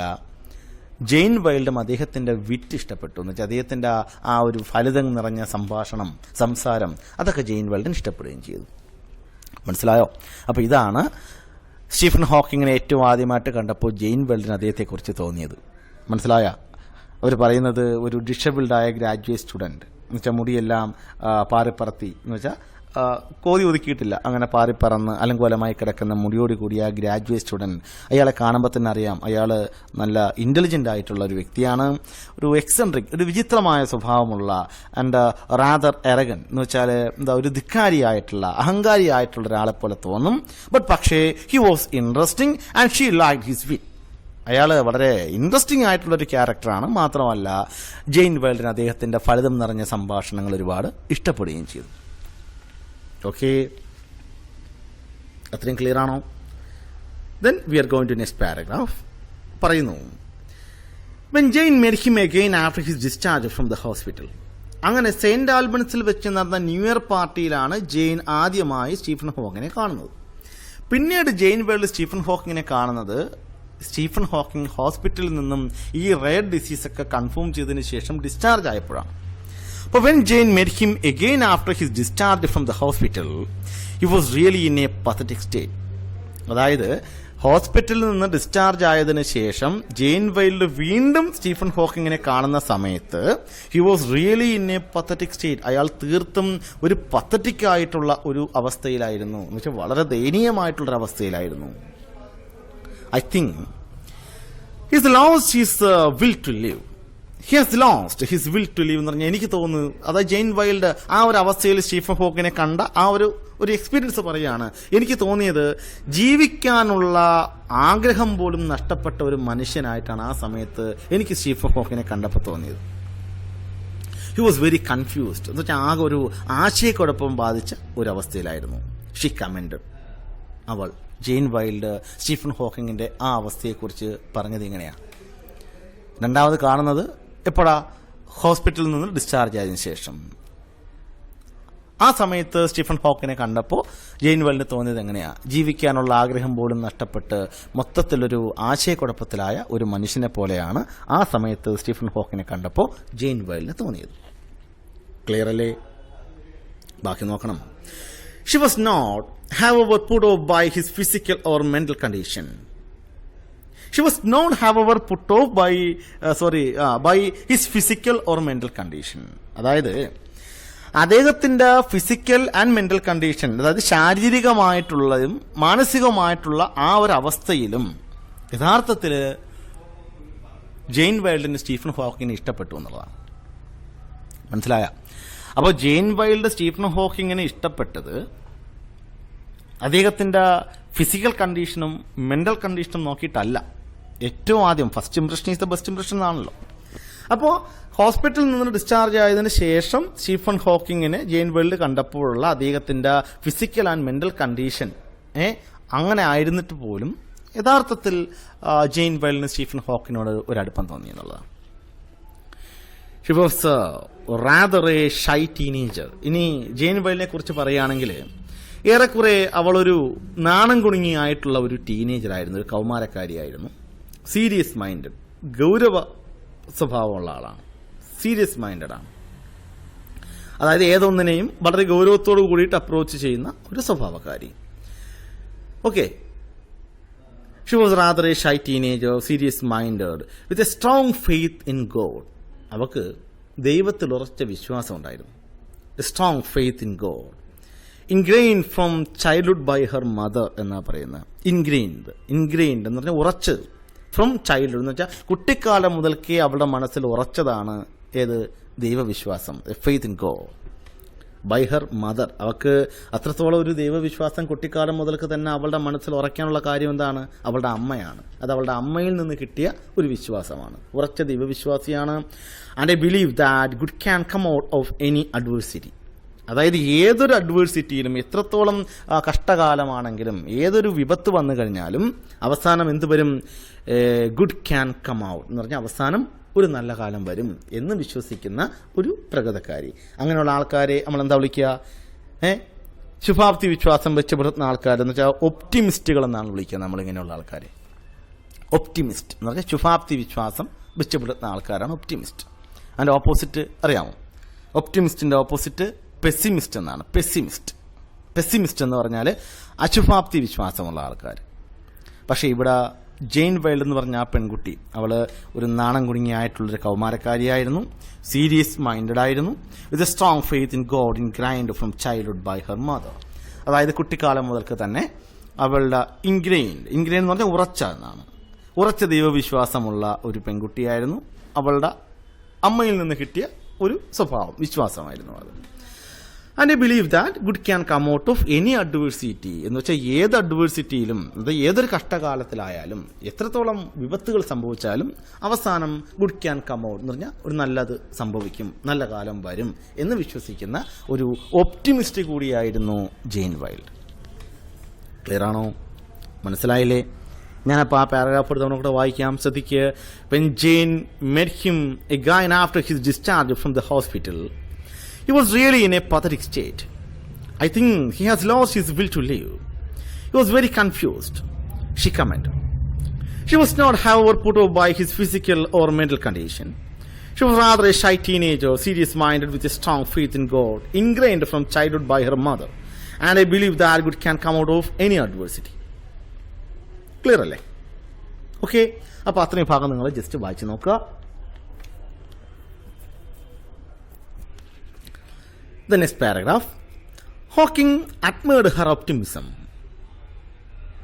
ജെയിൻ വൈൽഡും അദ്ദേഹത്തിൻ്റെ വിറ്റ് ഇഷ്ടപ്പെട്ടു. എന്ന് വെച്ചാൽ അദ്ദേഹത്തിൻ്റെ ആ ഒരു ഫലിതം നിറഞ്ഞ സംസാരം അതൊക്കെ ജെയിൻ വൈൽഡിന് ഇഷ്ടപ്പെടുകയും ചെയ്തു. മനസ്സിലായോ? അപ്പോൾ ഇതാണ് സ്റ്റീഫൻ ഹോക്കിങ്ങിനെ ഏറ്റവും ആദ്യമായിട്ട് കണ്ടപ്പോൾ ജെയിൻ വൈൽഡിന് അദ്ദേഹത്തെക്കുറിച്ച് തോന്നിയത്. മനസ്സിലായ? അവർ പറയുന്നത് ഒരു ഡിഷേബിൾഡായ ഗ്രാജുവേറ്റ് സ്റ്റുഡൻറ്റ് എന്ന് വെച്ചാൽ മുടിയെല്ലാം പാറിപ്പറത്തി എന്ന് വെച്ചാൽ കോതി ഒതുക്കിയിട്ടില്ല, അങ്ങനെ പാറിപ്പറന്ന് അലങ്കോലമായി കിടക്കുന്ന മുടിയോട് കൂടിയ ഗ്രാജുവേറ്റ് സ്റ്റുഡൻറ്റ്, അയാളെ കാണുമ്പോൾ തന്നെ അറിയാം അയാൾ നല്ല ഇൻ്റലിജൻ്റ് ആയിട്ടുള്ള ഒരു വ്യക്തിയാണ്, ഒരു എക്സെൻട്രിക്, ഒരു വിചിത്രമായ സ്വഭാവമുള്ള, ആൻഡ് റാദർ എറഗൻ എന്ന് വെച്ചാൽ എന്താ ഒരു ധിക്കാരിയായിട്ടുള്ള, അഹങ്കാരിയായിട്ടുള്ള ഒരാളെപ്പോലെ തോന്നും. ബട്ട് പക്ഷേ he was interesting and she liked his വിറ്റ്. അയാൾ വളരെ ഇൻട്രസ്റ്റിംഗ് ആയിട്ടുള്ളൊരു ക്യാരക്ടറാണ്. മാത്രമല്ല ജെയിൻ വൈൽഡിന് അദ്ദേഹത്തിൻ്റെ ഫലിതം നിറഞ്ഞ സംഭാഷണങ്ങൾ ഒരുപാട് ഇഷ്ടപ്പെടുകയും ചെയ്തു. ഓക്കെ, അത്രയും ക്ലിയർ ആണോ? Then we are going to next paragraph. പറയുന്നു, when Jane met him again after his discharge from the hospital. അങ്ങനെ സെയിന്റ് ആൽബൺസിൽ വെച്ച് നടന്ന ന്യൂ ഇയർ പാർട്ടിയിലാണ് ജെയിൻ ആദ്യമായി സ്റ്റീഫൻ ഹോക്കിങ്ങിനെ കാണുന്നത്. പിന്നീട് ജെയിൻ വൈൽഡ് സ്റ്റീഫൻ ഹോക്കിങ്ങിനെ കാണുന്നത് സ്റ്റീഫൻ ഹോക്കിംഗ് ഹോസ്പിറ്റലിൽ നിന്നും ഈ റെയർ ഡിസീസൊക്കെ കൺഫേം ചെയ്തതിന് ശേഷം ഡിസ്ചാർജ് ആയപ്പോഴാണ്. But when Jane met him again after his discharge from the hospital, he was really in a pathetic state. അതായത് ഹോസ്പിറ്റലിൽ നിന്ന് ഡിസ്ചാർജ് ആയതിനു ശേഷം ജെയിൻ വൈൽഡ് വീണ്ടും സ്റ്റീഫൻ ഹോക്കിങ്ങിനെ കാണുന്ന സമയത്ത് he was really in A pathetic state. അയാൾ തീർത്തും ഒരു പത്തറ്റിക് ആയിട്ടുള്ള ഒരു അവസ്ഥയിലായിരുന്നു, എന്ന് വെച്ചാൽ വളരെ ദയനീയമായിട്ടുള്ളൊരു അവസ്ഥയിലായിരുന്നു. I think he's lost his will to live. He has lost his will to live എന്ന് പറഞ്ഞാൽ എനിക്ക് തോന്നുന്നു അതായത് ജെയിൻ വൈൽഡ് ആ ഒരു അവസ്ഥയിൽ സ്റ്റീഫൻ ഹോക്കിങ്ങിനെ കണ്ട ആ ഒരു എക്സ്പീരിയൻസ് പറയുകയാണ്. എനിക്ക് തോന്നിയത് ജീവിക്കാനുള്ള ആഗ്രഹം പോലും നഷ്ടപ്പെട്ട ഒരു മനുഷ്യനായിട്ടാണ് ആ സമയത്ത് എനിക്ക് സ്റ്റീഫൻ ഹോക്കിങ്ങിനെ കണ്ടപ്പോൾ തോന്നിയത്. ഹി വാസ് വെരി കൺഫ്യൂസ്ഡ് എന്ന് വെച്ചാൽ ആകെ ഒരു ആശയക്കുഴപ്പം ബാധിച്ച ഒരു അവസ്ഥയിലായിരുന്നു. ഷീ കമൻഡ്, അവൾ ജെയിൻ വൈൽഡ് സ്റ്റീഫൻ ഹോക്കിങ്ങിന്റെ ആ അവസ്ഥയെക്കുറിച്ച് പറഞ്ഞത് ഇങ്ങനെയാണ്. രണ്ടാമത് കാണുന്നത് എപ്പോഴാ? ഹോസ്പിറ്റലിൽ നിന്ന് ഡിസ്ചാർജ് ആയതിനു ശേഷം. ആ സമയത്ത് സ്റ്റീഫൻ ഹോക്കിങ്ങിനെ കണ്ടപ്പോൾ ജെയിൻ വൈൽഡിന് തോന്നിയത് എങ്ങനെയാ? ജീവിക്കാനുള്ള ആഗ്രഹം പോലും നഷ്ടപ്പെട്ട് മൊത്തത്തിലൊരു ആശയക്കുഴപ്പത്തിലായ ഒരു മനുഷ്യനെ പോലെയാണ് ആ സമയത്ത് സ്റ്റീഫൻ ഹോക്കിങ്ങിനെ കണ്ടപ്പോൾ ജെയിൻ വൈൽഡിന് തോന്നിയത്. ക്ലിയർ അല്ലേ? ബാക്കി നോക്കണം. She was not, however, put off by his physical or mental condition. She was not, however, put off by his physical or mental condition. അതായത് അദ്ദേഹത്തിന്റെ ഫിസിക്കൽ ആൻഡ് മെന്റൽ കണ്ടീഷൻ, അതായത് ശാരീരികമായിട്ടുള്ളതും മാനസികമായിട്ടുള്ള ആ ഒരു അവസ്ഥയിലും യഥാർത്ഥത്തിൽ ജെയിൻ വൈൽഡിന് സ്റ്റീഫൻ ഹോക്കിങ്ങിനെ ഇഷ്ടപ്പെട്ടു എന്നുള്ളതാണ്. മനസ്സിലായ? അപ്പോൾ ജെയിൻ വൈൽഡ് സ്റ്റീഫൻ ഹോക്കിങ്ങിനെ ഇഷ്ടപ്പെട്ടത് അദ്ദേഹത്തിന്റെ ഫിസിക്കൽ കണ്ടീഷനും മെന്റൽ കണ്ടീഷനും നോക്കിയിട്ടല്ല. ഏറ്റവും ആദ്യം first impression is the best impression എന്നാണല്ലോ. അപ്പോൾ ഹോസ്പിറ്റലിൽ നിന്ന് ഡിസ്ചാർജ് ആയതിനു ശേഷം സ്റ്റീഫൻ ഹോക്കിങ്ങിനെ ജെയിൻ വൈൽഡ് കണ്ടപ്പോഴുള്ള അദ്ദേഹത്തിന്റെ ഫിസിക്കൽ ആൻഡ് മെന്റൽ കണ്ടീഷൻ അങ്ങനെ ആയിരുന്നിട്ട് പോലും യഥാർത്ഥത്തിൽ ജെയിൻ വൈൽഡിന് സ്റ്റീഫൻ ഹോക്കിങ്ങിനോട് ഒരു അടുപ്പം തോന്നി എന്നുള്ളതാണ്. Xi was rather a shy teenager. ഇനി ജെയിൻ വൈൽഡിനെ കുറിച്ച് പറയുകയാണെങ്കിൽ ഏറെക്കുറെ അവളൊരു നാണം കുണുങ്ങിയായിട്ടുള്ള ഒരു ടീനേജറായിരുന്നു, ഒരു കൗമാരക്കാരിയായിരുന്നു. സീരിയസ് മൈൻഡഡ്, ഗൗരവ സ്വഭാവമുള്ള ആളാണ്. സീരിയസ് മൈൻഡഡ് ആണ്. അതായത് ഏതൊന്നിനെയും വളരെ ഗൗരവത്തോടു കൂടിയിട്ട് അപ്രോച്ച് ചെയ്യുന്ന ഒരു സ്വഭാവക്കാരി. Okay. She was rather a shy teenager, serious minded with a strong faith in God. അവക്ക് ദൈവത്തിൽ ഉറച്ച വിശ്വാസം ഉണ്ടായിരുന്നു. A strong faith in God. Ingrained from childhood by her mother എന്നാ പറയുന്നത്. ഇൻഗ്രെയിൻഡ് എന്ന് പറഞ്ഞാൽ ഉറച്ചത്. ഫ്രം ചൈൽഡ്ഹുഡ് എന്ന് വെച്ചാൽ കുട്ടിക്കാലം മുതൽക്കേ അവളുടെ മനസ്സിൽ ഉറച്ചതാണ് ഏത്? ദൈവവിശ്വാസം. Faith in God by her mother. അവൾക്ക് അത്രത്തോളം ഒരു ദൈവവിശ്വാസം കുട്ടിക്കാലം മുതൽക്ക് തന്നെ അവളുടെ മനസ്സിൽ ഉറയ്ക്കാനുള്ള കാര്യം എന്താണ്? അവളുടെ അമ്മയാണ്. അത് അവളുടെ അമ്മയിൽ നിന്ന് കിട്ടിയ ഒരു വിശ്വാസമാണ്. ഉറച്ച ദൈവവിശ്വാസിയാണ്. And I believe that good can come out of any adversity. അതായത് ഏതൊരു അഡ്വേഴ്സിറ്റിയിലും, എത്രത്തോളം കഷ്ടകാലമാണെങ്കിലും, ഏതൊരു വിപത്ത് വന്നു കഴിഞ്ഞാലും അവസാനം എന്ത് വരും? ഗുഡ് ക്യാൻ കം ഔട്ട് എന്ന് പറഞ്ഞാൽ അവസാനം ഒരു നല്ല കാലം വരും എന്ന് വിശ്വസിക്കുന്ന ഒരു പ്രഗതക്കാരി. അങ്ങനെയുള്ള ആൾക്കാരെ നമ്മൾ എന്താ വിളിക്കുക? ശുഭാപ്തി വിശ്വാസം വെച്ച് പുലർത്തുന്ന ആൾക്കാരെന്ന് വെച്ചാൽ ഒപ്റ്റിമിസ്റ്റുകൾ എന്നാണ് വിളിക്കുക നമ്മളിങ്ങനെയുള്ള ആൾക്കാരെ. ഒപ്റ്റിമിസ്റ്റ് എന്ന് പറഞ്ഞാൽ ശുഭാപ്തി വിശ്വാസം വെച്ച് പുലർത്തുന്ന ആൾക്കാരാണ് ഒപ്റ്റിമിസ്റ്റ്. അതിൻ്റെ ഓപ്പോസിറ്റ് അറിയാമോ? ഒപ്റ്റിമിസ്റ്റിൻ്റെ ഓപ്പോസിറ്റ് പെസിമിസ്റ്റ് എന്നാണ്. പെസിമിസ്റ്റ് എന്ന് പറഞ്ഞാൽ അശുഭാപ്തി വിശ്വാസമുള്ള ആൾക്കാർ. പക്ഷേ ഇവിടെ ജെയിൻ വൈൽഡ് എന്ന് പറഞ്ഞ ആ പെൺകുട്ടി, അവള് ഒരു നാണം കുടുങ്ങിയായിട്ടുള്ളൊരു കൗമാരക്കാരിയായിരുന്നു. സീരിയസ് മൈൻഡഡ് ആയിരുന്നു. With a strong faith in God ingrained from childhood by her mother. അതായത് കുട്ടിക്കാലം മുതൽക്ക് തന്നെ അവളുടെ ഇൻഗ്രൈൻഡ് എന്ന് പറഞ്ഞാൽ ഉറച്ച എന്നാണ്. ഉറച്ച ദൈവവിശ്വാസമുള്ള ഒരു പെൺകുട്ടിയായിരുന്നു. അവളുടെ അമ്മയിൽ നിന്ന് കിട്ടിയ ഒരു സ്വഭാവം, വിശ്വാസമായിരുന്നു അത്. And I believe that good can come out of any adversity എന്ന് വെച്ചാൽ ഏത് അഡ്വേഴ്സിറ്റിയിലും, ഏതൊരു കഷ്ടകാലത്തിലായാലും, എത്രത്തോളം വിപത്തുകൾ സംഭവിച്ചാലും അവസാനം ഗുഡ് ക്യാൻ കം ഔട്ട് എന്ന് പറഞ്ഞാൽ ഒരു നല്ലത് സംഭവിക്കും, നല്ല കാലം വരും എന്ന് വിശ്വസിക്കുന്ന ഒരു ഒപ്റ്റിമിസ്റ്റ് കൂടിയായിരുന്നു ജെയിൻ വൈൽഡ്. ക്ലിയർ ആണോ? മനസ്സിലായില്ലേ? ഞാനപ്പോൾ ആ പാരഗ്രാഫ് എടുത്ത് കൂടെ വായിക്കാം, ശ്രദ്ധിക്കുക. When Jane met him again after his discharge from the hospital, he was really in a pathetic state. I think he has lost his will to live. He was very confused, she commented. She was not, however, put off by his physical or mental condition. She was rather a shy teenager, serious-minded with a strong faith in God, ingrained from childhood by her mother. And I believe that good can come out of any adversity. Clear അല്ലേ? Okay. അപ്പോൾ അത്രയും ഭാഗം നിങ്ങൾ just വായിച്ച് നോക്കുക. The next paragraph. Hawking admired her optimism.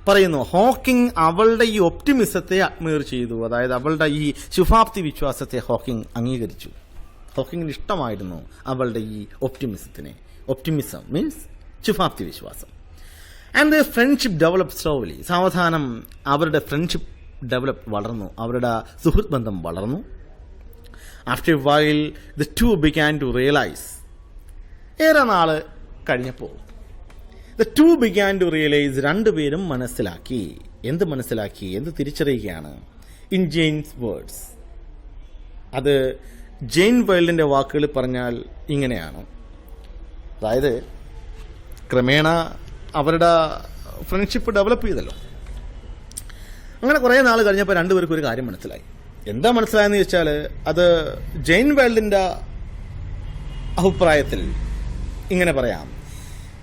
പറയുന്നു, Hawking അവളുടെ ഈ ഒപ്റ്റിമിസത്തെ അഡ്മയർ ചെയ്തു. അതായത് അവളുടെ ഈ ശുഭാപ്തി വിശ്വാസത്തെ ഹോക്കിംഗ് അംഗീകരിച്ചു. ഹോക്കിങ്ങിന് ഇഷ്ടമായിരുന്നു അവളുടെ ഈ ഒപ്റ്റിമിസം മീൻസ് ശുഭാപ്തി വിശ്വാസം. And the friendship develop slowly. സാവധാനം അവരുടെ ഫ്രണ്ട്ഷിപ്പ് വളർന്നു, അവരുടെ സുഹൃത്ത് ബന്ധം വളർന്നു. After a while the two began to realise. ഏറെ നാള് കഴിഞ്ഞപ്പോൾ the two began to realise, രണ്ടുപേരും മനസ്സിലാക്കി. എന്ത് തിരിച്ചറിയുകയാണ്? In Jains words. അത് ജെയിൻ വൈൽഡിന്റെ വാക്കുകളിൽ പറഞ്ഞാൽ ഇങ്ങനെയാണ്. അതായത് ക്രമേണ അവരുടെ ഫ്രണ്ട്ഷിപ്പ് ഡെവലപ്പ് ചെയ്തല്ലോ. അങ്ങനെ കുറേ നാൾ കഴിഞ്ഞപ്പോൾ രണ്ടുപേർക്കും ഒരു കാര്യം മനസ്സിലായി. എന്താ മനസ്സിലായെന്ന് ചോദിച്ചാൽ അത് ജെയിൻ വൈൽഡിന്റെ അഭിപ്രായത്തിൽ ഇങ്ങനെ പറയാം,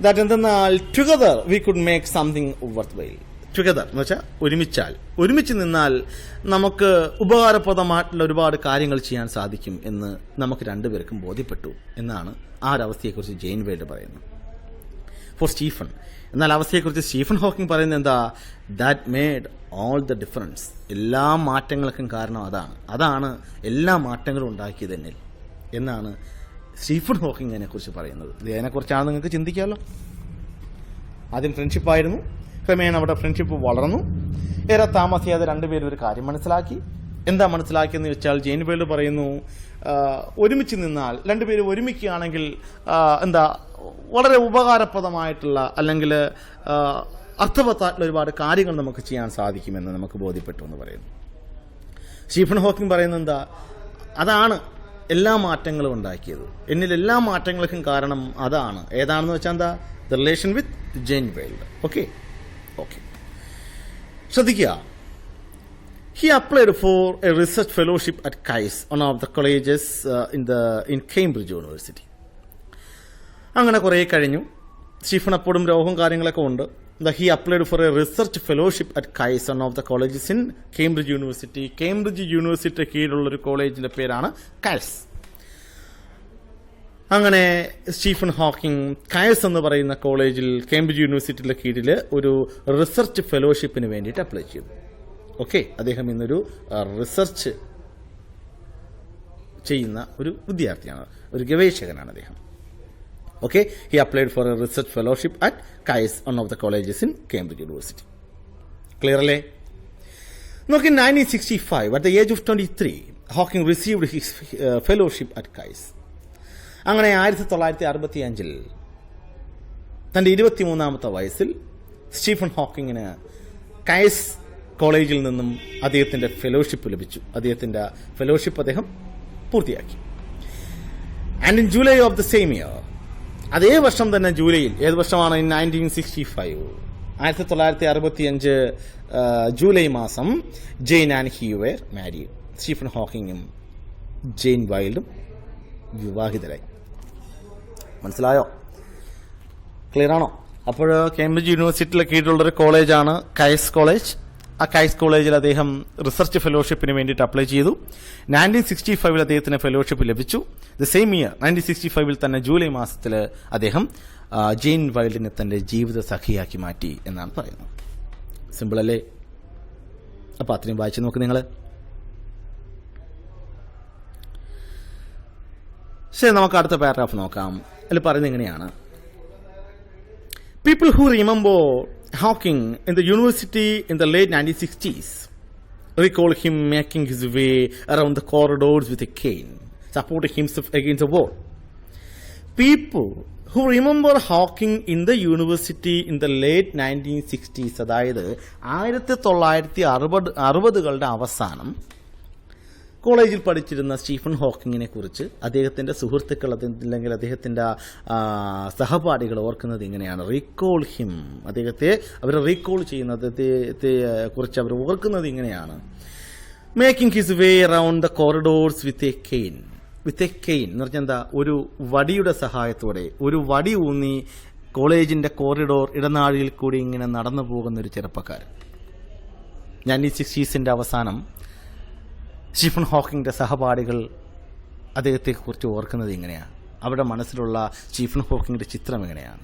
ദാറ്റ് എന്തെന്നാൽ together we could make something worth while. Together എന്ന് വെച്ചാൽ ഒരുമിച്ച് നിന്നാൽ നമുക്ക് ഉപകാരപ്രദമായിട്ടുള്ള ഒരുപാട് കാര്യങ്ങൾ ചെയ്യാൻ സാധിക്കും എന്ന് നമുക്ക് രണ്ടുപേർക്കും ബോധ്യപ്പെട്ടു എന്നാണ് ആ ഒരവസ്ഥയെക്കുറിച്ച് ജെയിൻ വെയിൽഡ് പറയുന്നത്. ഫോർ സ്റ്റീഫൻ, എന്നാൽ അവസ്ഥയെക്കുറിച്ച് സ്റ്റീഫൻ ഹോക്കിംഗ് പറയുന്നത് എന്താ? That made all the difference. എല്ലാ മാറ്റങ്ങൾക്കും കാരണം അതാണ് എല്ലാ മാറ്റങ്ങളും ഉണ്ടാക്കിയത് എന്നിൽ എന്നാണ് സ്റ്റീഫൻ ഹോക്കിംഗ് അതിനെക്കുറിച്ച് പറയുന്നത്. ഇതിനെക്കുറിച്ചാണ് നിങ്ങൾക്ക് ചിന്തിക്കാമല്ലോ. ആദ്യം ഫ്രണ്ട്ഷിപ്പായിരുന്നു, ക്രമേണ അവിടെ ഫ്രണ്ട്ഷിപ്പ് വളർന്നു. ഏറെ താമസിയാതെ രണ്ടുപേരും ഒരു കാര്യം മനസ്സിലാക്കി. എന്താ മനസ്സിലാക്കിയെന്ന് വെച്ചാൽ ജെയിൻ വെയിൽഡ് പറയുന്നു, ഒരുമിച്ച് നിന്നാൽ രണ്ടുപേരും ഒരുമിക്കുകയാണെങ്കിൽ വളരെ ഉപകാരപ്രദമായിട്ടുള്ള അല്ലെങ്കിൽ അർത്ഥവത്തായിട്ടുള്ള ഒരുപാട് കാര്യങ്ങൾ നമുക്ക് ചെയ്യാൻ സാധിക്കുമെന്ന് നമുക്ക് ബോധ്യപ്പെട്ടു എന്ന് പറയുന്നു. സ്റ്റീഫൻ ഹോക്കിംഗ് പറയുന്നത് എന്താ? അതാണ് എല്ലാ മാറ്റങ്ങളും ഉണ്ടാക്കിയത്. എന്നിൽ എല്ലാ മാറ്റങ്ങൾക്കും കാരണം അതാണ്. ഏതാണെന്ന് വെച്ചാൽ എന്താ? The relation with Jane veiled. Okay, ശ്രദ്ധിക്കുക. He applied for a research fellowship at KAIS, one of the colleges in Cambridge University. അങ്ങനെ കുറേ കഴിഞ്ഞു. സ്റ്റീഫൻ അപ്പോഴും രോഗവും കാര്യങ്ങളൊക്കെ ഉണ്ട്. He applied for a research fellowship at KAIS, one of the colleges in Cambridge University. Cambridge university കീഴിലുള്ള ഒരു കോളേജിന്റെ പേരാണ് KAIS. അങ്ങനെ സ്റ്റീഫൻ ഹോക്കിംഗ് കയസ് എന്ന് പറയുന്ന കോളേജിൽ കേംബ്രിഡ്ജ് യൂണിവേഴ്സിറ്റിയുടെ കീഴിൽ ഒരു റിസർച്ച് ഫെലോഷിപ്പിന് വേണ്ടിയിട്ട് അപ്ലൈ ചെയ്തു. ഓക്കെ, അദ്ദേഹം ഇന്നൊരു റിസർച്ച് ചെയ്യുന്ന ഒരു വിദ്യാർത്ഥിയാണ്, ഒരു ഗവേഷകനാണ് അദ്ദേഹം. Okay, he applied for a research fellowship at Caius, one of the colleges in Cambridge University. Clear അല്ലേ? നോക്കി, 1965 at the age of 23 Hawking received his fellowship at Caius. അങ്ങനെ 1965 തന്റെ 23-ാമത്തെ വയസ്സിൽ സ്റ്റീഫൻ ഹോക്കിങ്ങിന് കൈസ് കോളേജിൽ നിന്നും അദ്ദേഹത്തിന്റെ ഫെലോഷിപ്പ് ലഭിച്ചു. അദ്ദേഹത്തിന്റെ ഫെലോഷിപ്പ് അദ്ദേഹം പൂർത്തിയാക്കി. And in July of the same year, അതേ വർഷം തന്നെ ജൂലൈയിൽ, ഏത് വർഷമാണ്? 1965, 1965 ജൂലൈ മാസം Jane and he were married. Stephen ഹോക്കിങ്ങും ജെയിൻ വൈൽഡും വിവാഹിതരായി. മനസ്സിലായോ? ക്ലിയർ ആണോ? അപ്പോൾ കേംബ്രിഡ്ജ് യൂണിവേഴ്സിറ്റിയിലെ കീഴിലുള്ളൊരു കോളേജാണ് കൈസ് കോളേജ്. ആ കൈസ് കോളേജിൽ അദ്ദേഹം റിസർച്ച് ഫെലോഷിപ്പിന് വേണ്ടിയിട്ട് അപ്ലൈ ചെയ്തു. 1965 അദ്ദേഹത്തിന് ഫെലോഷിപ്പ് ലഭിച്ചു. ദ സെയിം ഇയർ 1965 തന്നെ ജൂലൈ മാസത്തിൽ അദ്ദേഹം ജെയിൻ വൈൽഡിനെ തന്റെ ജീവിത സഖിയാക്കി മാറ്റി എന്നാണ് പറയുന്നത്. സിമ്പിൾ അല്ലേ? അപ്പൊ അത്രയും വായിച്ചു നോക്ക് നിങ്ങൾ. ശരി, നമുക്ക് അടുത്ത പാരഗ്രാഫ് നോക്കാം. അതിൽ പറയുന്നത് എങ്ങനെയാണ്? People who remember Hawking in the university in the late 1960s recall him making his way around the corridors with a cane, supporting himself against the wall. People who remember Hawking in the university in the late 1960s, അതായത് 1960കളുടെ അവസാനം കോളേജിൽ പഠിച്ചിരുന്ന Stephen ഹോക്കിങ്ങിനെ കുറിച്ച് അദ്ദേഹത്തിന്റെ സുഹൃത്തുക്കൾ അല്ലെങ്കിൽ അദ്ദേഹത്തിന്റെ സഹപാഠികൾ ഓർക്കുന്നത് ഇങ്ങനെയാണ്. റീകോൾ ഹിം, അദ്ദേഹത്തെ അവർ റീകോൾ ചെയ്യുന്നത്, അദ്ദേഹത്തെ കുറിച്ച് അവർ ഓർക്കുന്നത് ഇങ്ങനെയാണ്. Making his way around the corridors with a cane. With a cane എന്ന് പറഞ്ഞാൽ എന്താ? ഒരു വടിയുടെ സഹായത്തോടെ, ഒരു വടി ഊന്നി കോളേജിന്റെ കോറിഡോർ ഇടനാഴിയിൽ കൂടി ഇങ്ങനെ നടന്നു പോകുന്ന ഒരു ചെറുപ്പക്കാരൻ. 1960s അവസാനം സ്റ്റീഫൻ ഹോക്കിങ്ങിന്റെ സഹപാഠികൾ അദ്ദേഹത്തെക്കുറിച്ച് ഓർക്കുന്നത് ഇങ്ങനെയാണ്. അവരുടെ മനസ്സിലുള്ള സ്റ്റീഫൻ ഹോക്കിങ്ങിന്റെ ചിത്രം എങ്ങനെയാണ്?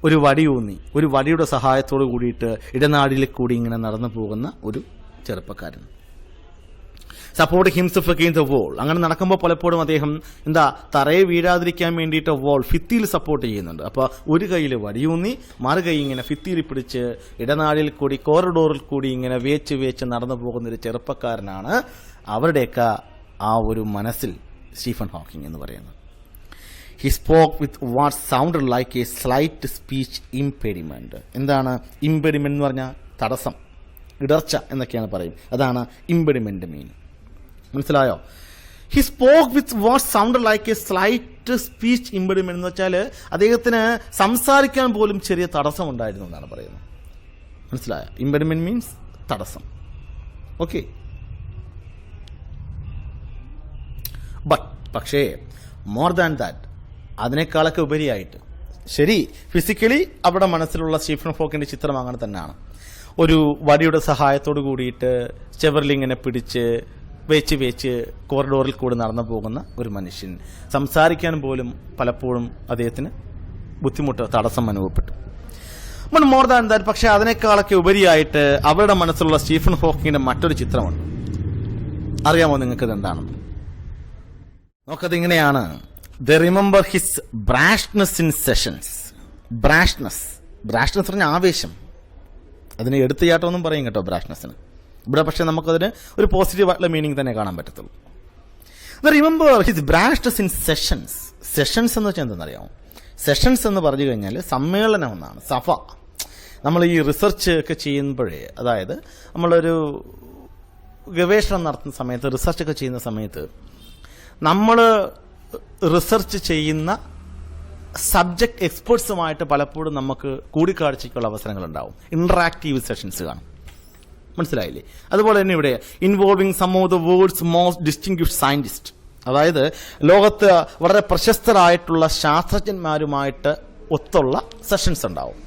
ഒരു വടി ഊന്നി, ഒരു വടിയുടെ സഹായത്തോട് കൂടിയിട്ട് ഇടനാഴിയിൽ കൂടി ഇങ്ങനെ നടന്നു പോകുന്ന ഒരു ചെറുപ്പക്കാരൻ. Support himself against the wall. അങ്ങനെ നടക്കുമ്പോൾ പലപ്പോഴും അദ്ദേഹം തറയെ വീഴാതിരിക്കാൻ വേണ്ടിയിട്ട് വോൾ, ഭിത്തിയിൽ സപ്പോർട്ട് ചെയ്യുന്നുണ്ട്. അപ്പോൾ ഒരു കൈയിൽ വടിയൂന്നി മറു കൈ ഇങ്ങനെ ഭിത്തിയിൽ പിടിച്ച് ഇടനാഴിയിൽ കൂടി കോറിഡോറിൽ കൂടി ഇങ്ങനെ വേച്ച് നടന്നു പോകുന്നൊരു ചെറുപ്പക്കാരനാണ് അവരുടെയൊക്കെ ആ ഒരു മനസ്സിൽ സ്റ്റീഫൻ ഹോക്കിംഗ് എന്ന് പറയുന്നത്. He spoke with what sounded like a slight speech impediment. എന്താണ് ഇംപെഡിമെന്റ് എന്ന് പറഞ്ഞാൽ? തടസ്സം, ഇടർച്ച എന്നൊക്കെയാണ് പറയും. അതാണ് ഇംപെഡിമെന്റ് മീൻ. മനസ്സിലായോ? He spoke with what sounded like a slight speech impediment എന്ന് വെച്ചാൽ അദ്ദേഹത്തിന് സംസാരിക്കാൻ പോലും ചെറിയ തടസ്സം ഉണ്ടായിരുന്നു എന്നാണ് പറയുന്നത്. മനസ്സിലായോ? ഇംപെഡിമെന്റ് മീൻസ് തടസ്സം. ഓക്കെ, പക്ഷേ മോർ ദാൻ ദാറ്റ്, അതിനേക്കാളൊക്കെ ഉപരിയായിട്ട്, ശരി ഫിസിക്കലി അവിടെ മനസ്സിലുള്ള സ്റ്റീഫൻ ഹോക്കിന്റെ ചിത്രം അങ്ങനെ തന്നെയാണ്. ഒരു വടിയുടെ സഹായത്തോട് കൂടിയിട്ട് ചെവറിലിങ്ങനെ പിടിച്ച് വേച്ച് കോറിഡോറിൽ കൂടി നടന്നു പോകുന്ന ഒരു മനുഷ്യൻ. സംസാരിക്കാൻ പോലും പലപ്പോഴും അദ്ദേഹത്തിന് ബുദ്ധിമുട്ട്, തടസ്സം അനുഭവപ്പെട്ടു. മോർ ദാൻ ദാറ്റ്, പക്ഷെ അതിനേക്കാളൊക്കെ ഉപരിയായിട്ട് അവരുടെ മനസ്സിലുള്ള സ്റ്റീഫൻ ഹോക്കിങ്ങിന്റെ മറ്റൊരു ചിത്രമുണ്ട്. അറിയാമോ നിങ്ങൾക്കിത് എന്താണെന്ന്? നോക്കത് ഇങ്ങനെയാണ്. ദേ remember his brashness in sessions. ബ്രാഷ്നെസ് പറഞ്ഞ ആവേശം. അതിന് എടുത്തുചാട്ടമൊന്നും പറയും കേട്ടോ ബ്രാഷ്നെസ്സിന്. ഇവിടെ പക്ഷെ നമുക്കതിന് ഒരു പോസിറ്റീവായിട്ടുള്ള മീനിങ് തന്നെ കാണാൻ പറ്റത്തുള്ളൂ. They remember his brashness in sessions. Sessions എന്ന് വെച്ചാൽ എന്തെന്നറിയാമോ? സെഷൻസ് എന്ന് പറഞ്ഞു കഴിഞ്ഞാൽ സമ്മേളനം എന്നാണ്, സഭ. നമ്മൾ ഈ റിസർച്ച് ഒക്കെ ചെയ്യുമ്പോഴേ, അതായത് നമ്മളൊരു ഗവേഷണം നടത്തുന്ന സമയത്ത്, റിസർച്ച് ഒക്കെ ചെയ്യുന്ന സമയത്ത് നമ്മൾ റിസർച്ച് ചെയ്യുന്ന സബ്ജക്ട് എക്സ്പേർട്സുമായിട്ട് പലപ്പോഴും നമുക്ക് കൂടിക്കാഴ്ചയ്ക്കുള്ള അവസരങ്ങളുണ്ടാവും. ഇന്ററാക്റ്റീവ് സെഷൻസ് കാണും. മനസ്സിലായില്ലേ? അതുപോലെ തന്നെ ഇവിടെ involving some of the world's most distinguished scientist, അതായത് ലോകത്ത് വളരെ പ്രശസ്തരായിട്ടുള്ള ശാസ്ത്രജ്ഞന്മാരുമായിട്ട് ഒത്തുള്ള സെഷൻസ് ഉണ്ടാവും.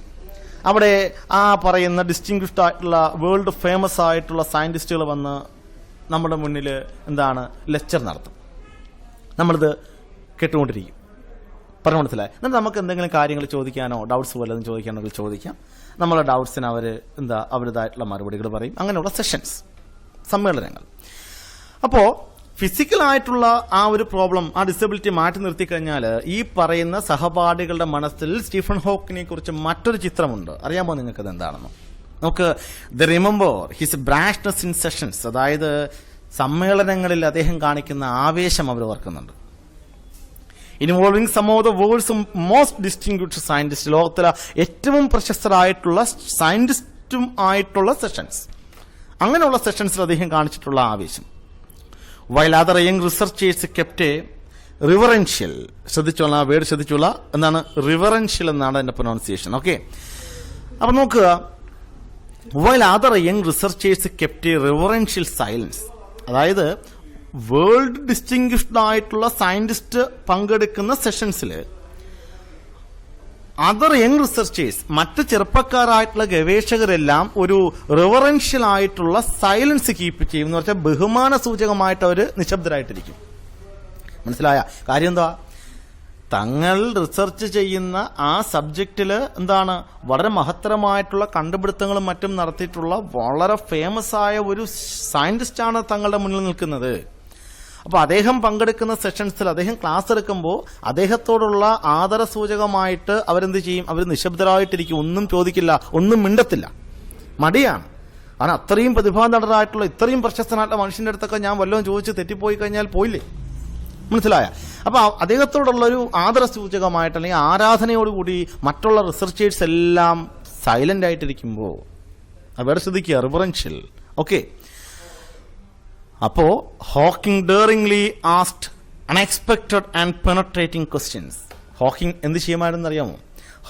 അവിടെ ആ പറയുന്ന ഡിസ്റ്റിങ്വിഷ്ഡ് ആയിട്ടുള്ള വേൾഡ് ഫേമസ് ആയിട്ടുള്ള സയന്റിസ്റ്റുകൾ വന്ന് നമ്മുടെ മുന്നിൽ ലെക്ചർ നടത്തും. നമ്മളിത് കേട്ടുകൊണ്ടിരിക്കും. പറഞ്ഞു മനസ്സിലായി? എന്നിട്ട് നമുക്ക് എന്തെങ്കിലും കാര്യങ്ങൾ ചോദിക്കാനോ ഡൗട്ട്സ് വല്ലതും ചോദിക്കാനോ ചോദിക്കാം. നമ്മളെ ഡൗട്ട്സിന് അവരുടേതായിട്ടുള്ള മറുപടികൾ പറയും. അങ്ങനെയുള്ള സെഷൻസ്, സമ്മേളനങ്ങൾ. അപ്പോൾ ഫിസിക്കലായിട്ടുള്ള ആ ഒരു പ്രോബ്ലം, ആ ഡിസബിലിറ്റി മാറ്റി നിർത്തി കഴിഞ്ഞാൽ ഈ പറയുന്ന സഹപാഠികളുടെ മനസ്സിൽ സ്റ്റീഫൻ ഹോക്കിനെ കുറിച്ച് മറ്റൊരു ചിത്രമുണ്ട്. അറിയാമോ നിങ്ങൾക്കത് എന്താണെന്ന്? നമുക്ക് they remember his brashness in sessions, അതായത് സമ്മേളനങ്ങളിൽ അദ്ദേഹം കാണിക്കുന്ന ആവേശം അവർ ഓർക്കുന്നുണ്ട്. Involving some of the world's most distinguished scientist, ലോകത്തിലെ ഏറ്റവും പ്രശസ്തരായിട്ടുള്ള സയന്റിസ്റ്റും ആയിട്ടുള്ള സെഷൻസ്. അങ്ങനെയുള്ള സെഷൻസിൽ അദ്ദേഹം കാണിച്ചിട്ടുള്ള ആവേശം. While other young researchers kept reverential, ശ്രദ്ധിച്ചോളാം, ആ വേർഡ് ശ്രദ്ധിച്ചോളാം, എന്താണ് റിവറൻഷ്യൽ എന്നാണ് അതിന്റെ പ്രൊനൗൺസിയേഷൻ. ഓക്കെ, അപ്പൊ നോക്കുക. While other young researchers kept reverential silence, അതായത് വേൾഡ് ഡിസ്റ്റിങ്വിഷ്ഡ് ആയിട്ടുള്ള സയന്റിസ്റ്റ് പങ്കെടുക്കുന്ന സെഷൻസിൽ അതർ യങ് റിസർച്ചേഴ്സ്, മറ്റ് ചെറുപ്പക്കാരായിട്ടുള്ള ഗവേഷകരെല്ലാം ഒരു റിവറൻഷ്യൽ ആയിട്ടുള്ള സൈലൻസ് കീപ്പ് ചെയ്യും. എന്ന് വെച്ചാൽ ബഹുമാന സൂചകമായിട്ട് അവർ നിശബ്ദരായിട്ടിരിക്കും. മനസ്സിലായ കാര്യം എന്താ? തങ്ങൾ റിസർച്ച് ചെയ്യുന്ന ആ സബ്ജക്റ്റില് വളരെ മഹത്തരമായിട്ടുള്ള കണ്ടുപിടുത്തങ്ങളും മറ്റും നടത്തിയിട്ടുള്ള വളരെ ഫേമസ് ആയ ഒരു സയന്റിസ്റ്റാണ് തങ്ങളുടെ മുന്നിൽ നിൽക്കുന്നത്. അപ്പൊ അദ്ദേഹം പങ്കെടുക്കുന്ന സെഷൻസിൽ, അദ്ദേഹം ക്ലാസ് എടുക്കുമ്പോൾ അദ്ദേഹത്തോടുള്ള ആദരസൂചകമായിട്ട് അവരെന്ത് ചെയ്യും? അവർ നിശബ്ദരായിട്ടിരിക്കും, ഒന്നും ചോദിക്കില്ല, ഒന്നും മിണ്ടത്തില്ല, മടിയാണ്. കാരണം അത്രയും പ്രതിഭാധനരായിട്ടുള്ള, ഇത്രയും പ്രശസ്തനായിട്ടുള്ള മനുഷ്യന്റെ അടുത്തൊക്കെ ഞാൻ വല്ലതും ചോദിച്ച് തെറ്റിപ്പോയി കഴിഞ്ഞാൽ പോയില്ലേ? മനസ്സിലായ? അപ്പൊ അദ്ദേഹത്തോടുള്ള ഒരു ആദരസൂചകമായിട്ട് അല്ലെങ്കിൽ ആരാധനയോടുകൂടി മറ്റുള്ള റിസർച്ചേഴ്സ് എല്ലാം സൈലന്റ് ആയിട്ടിരിക്കുമ്പോൾ അവർ ശ്രദ്ധിക്കുക, റിവറൻഷ്യൽ. ഓക്കെ, അപ്പോ Hawking daringly asked unexpected and penetrating questions. Hawking എന്ത് ചെയ്യുമായിരുന്നു അറിയാമോ?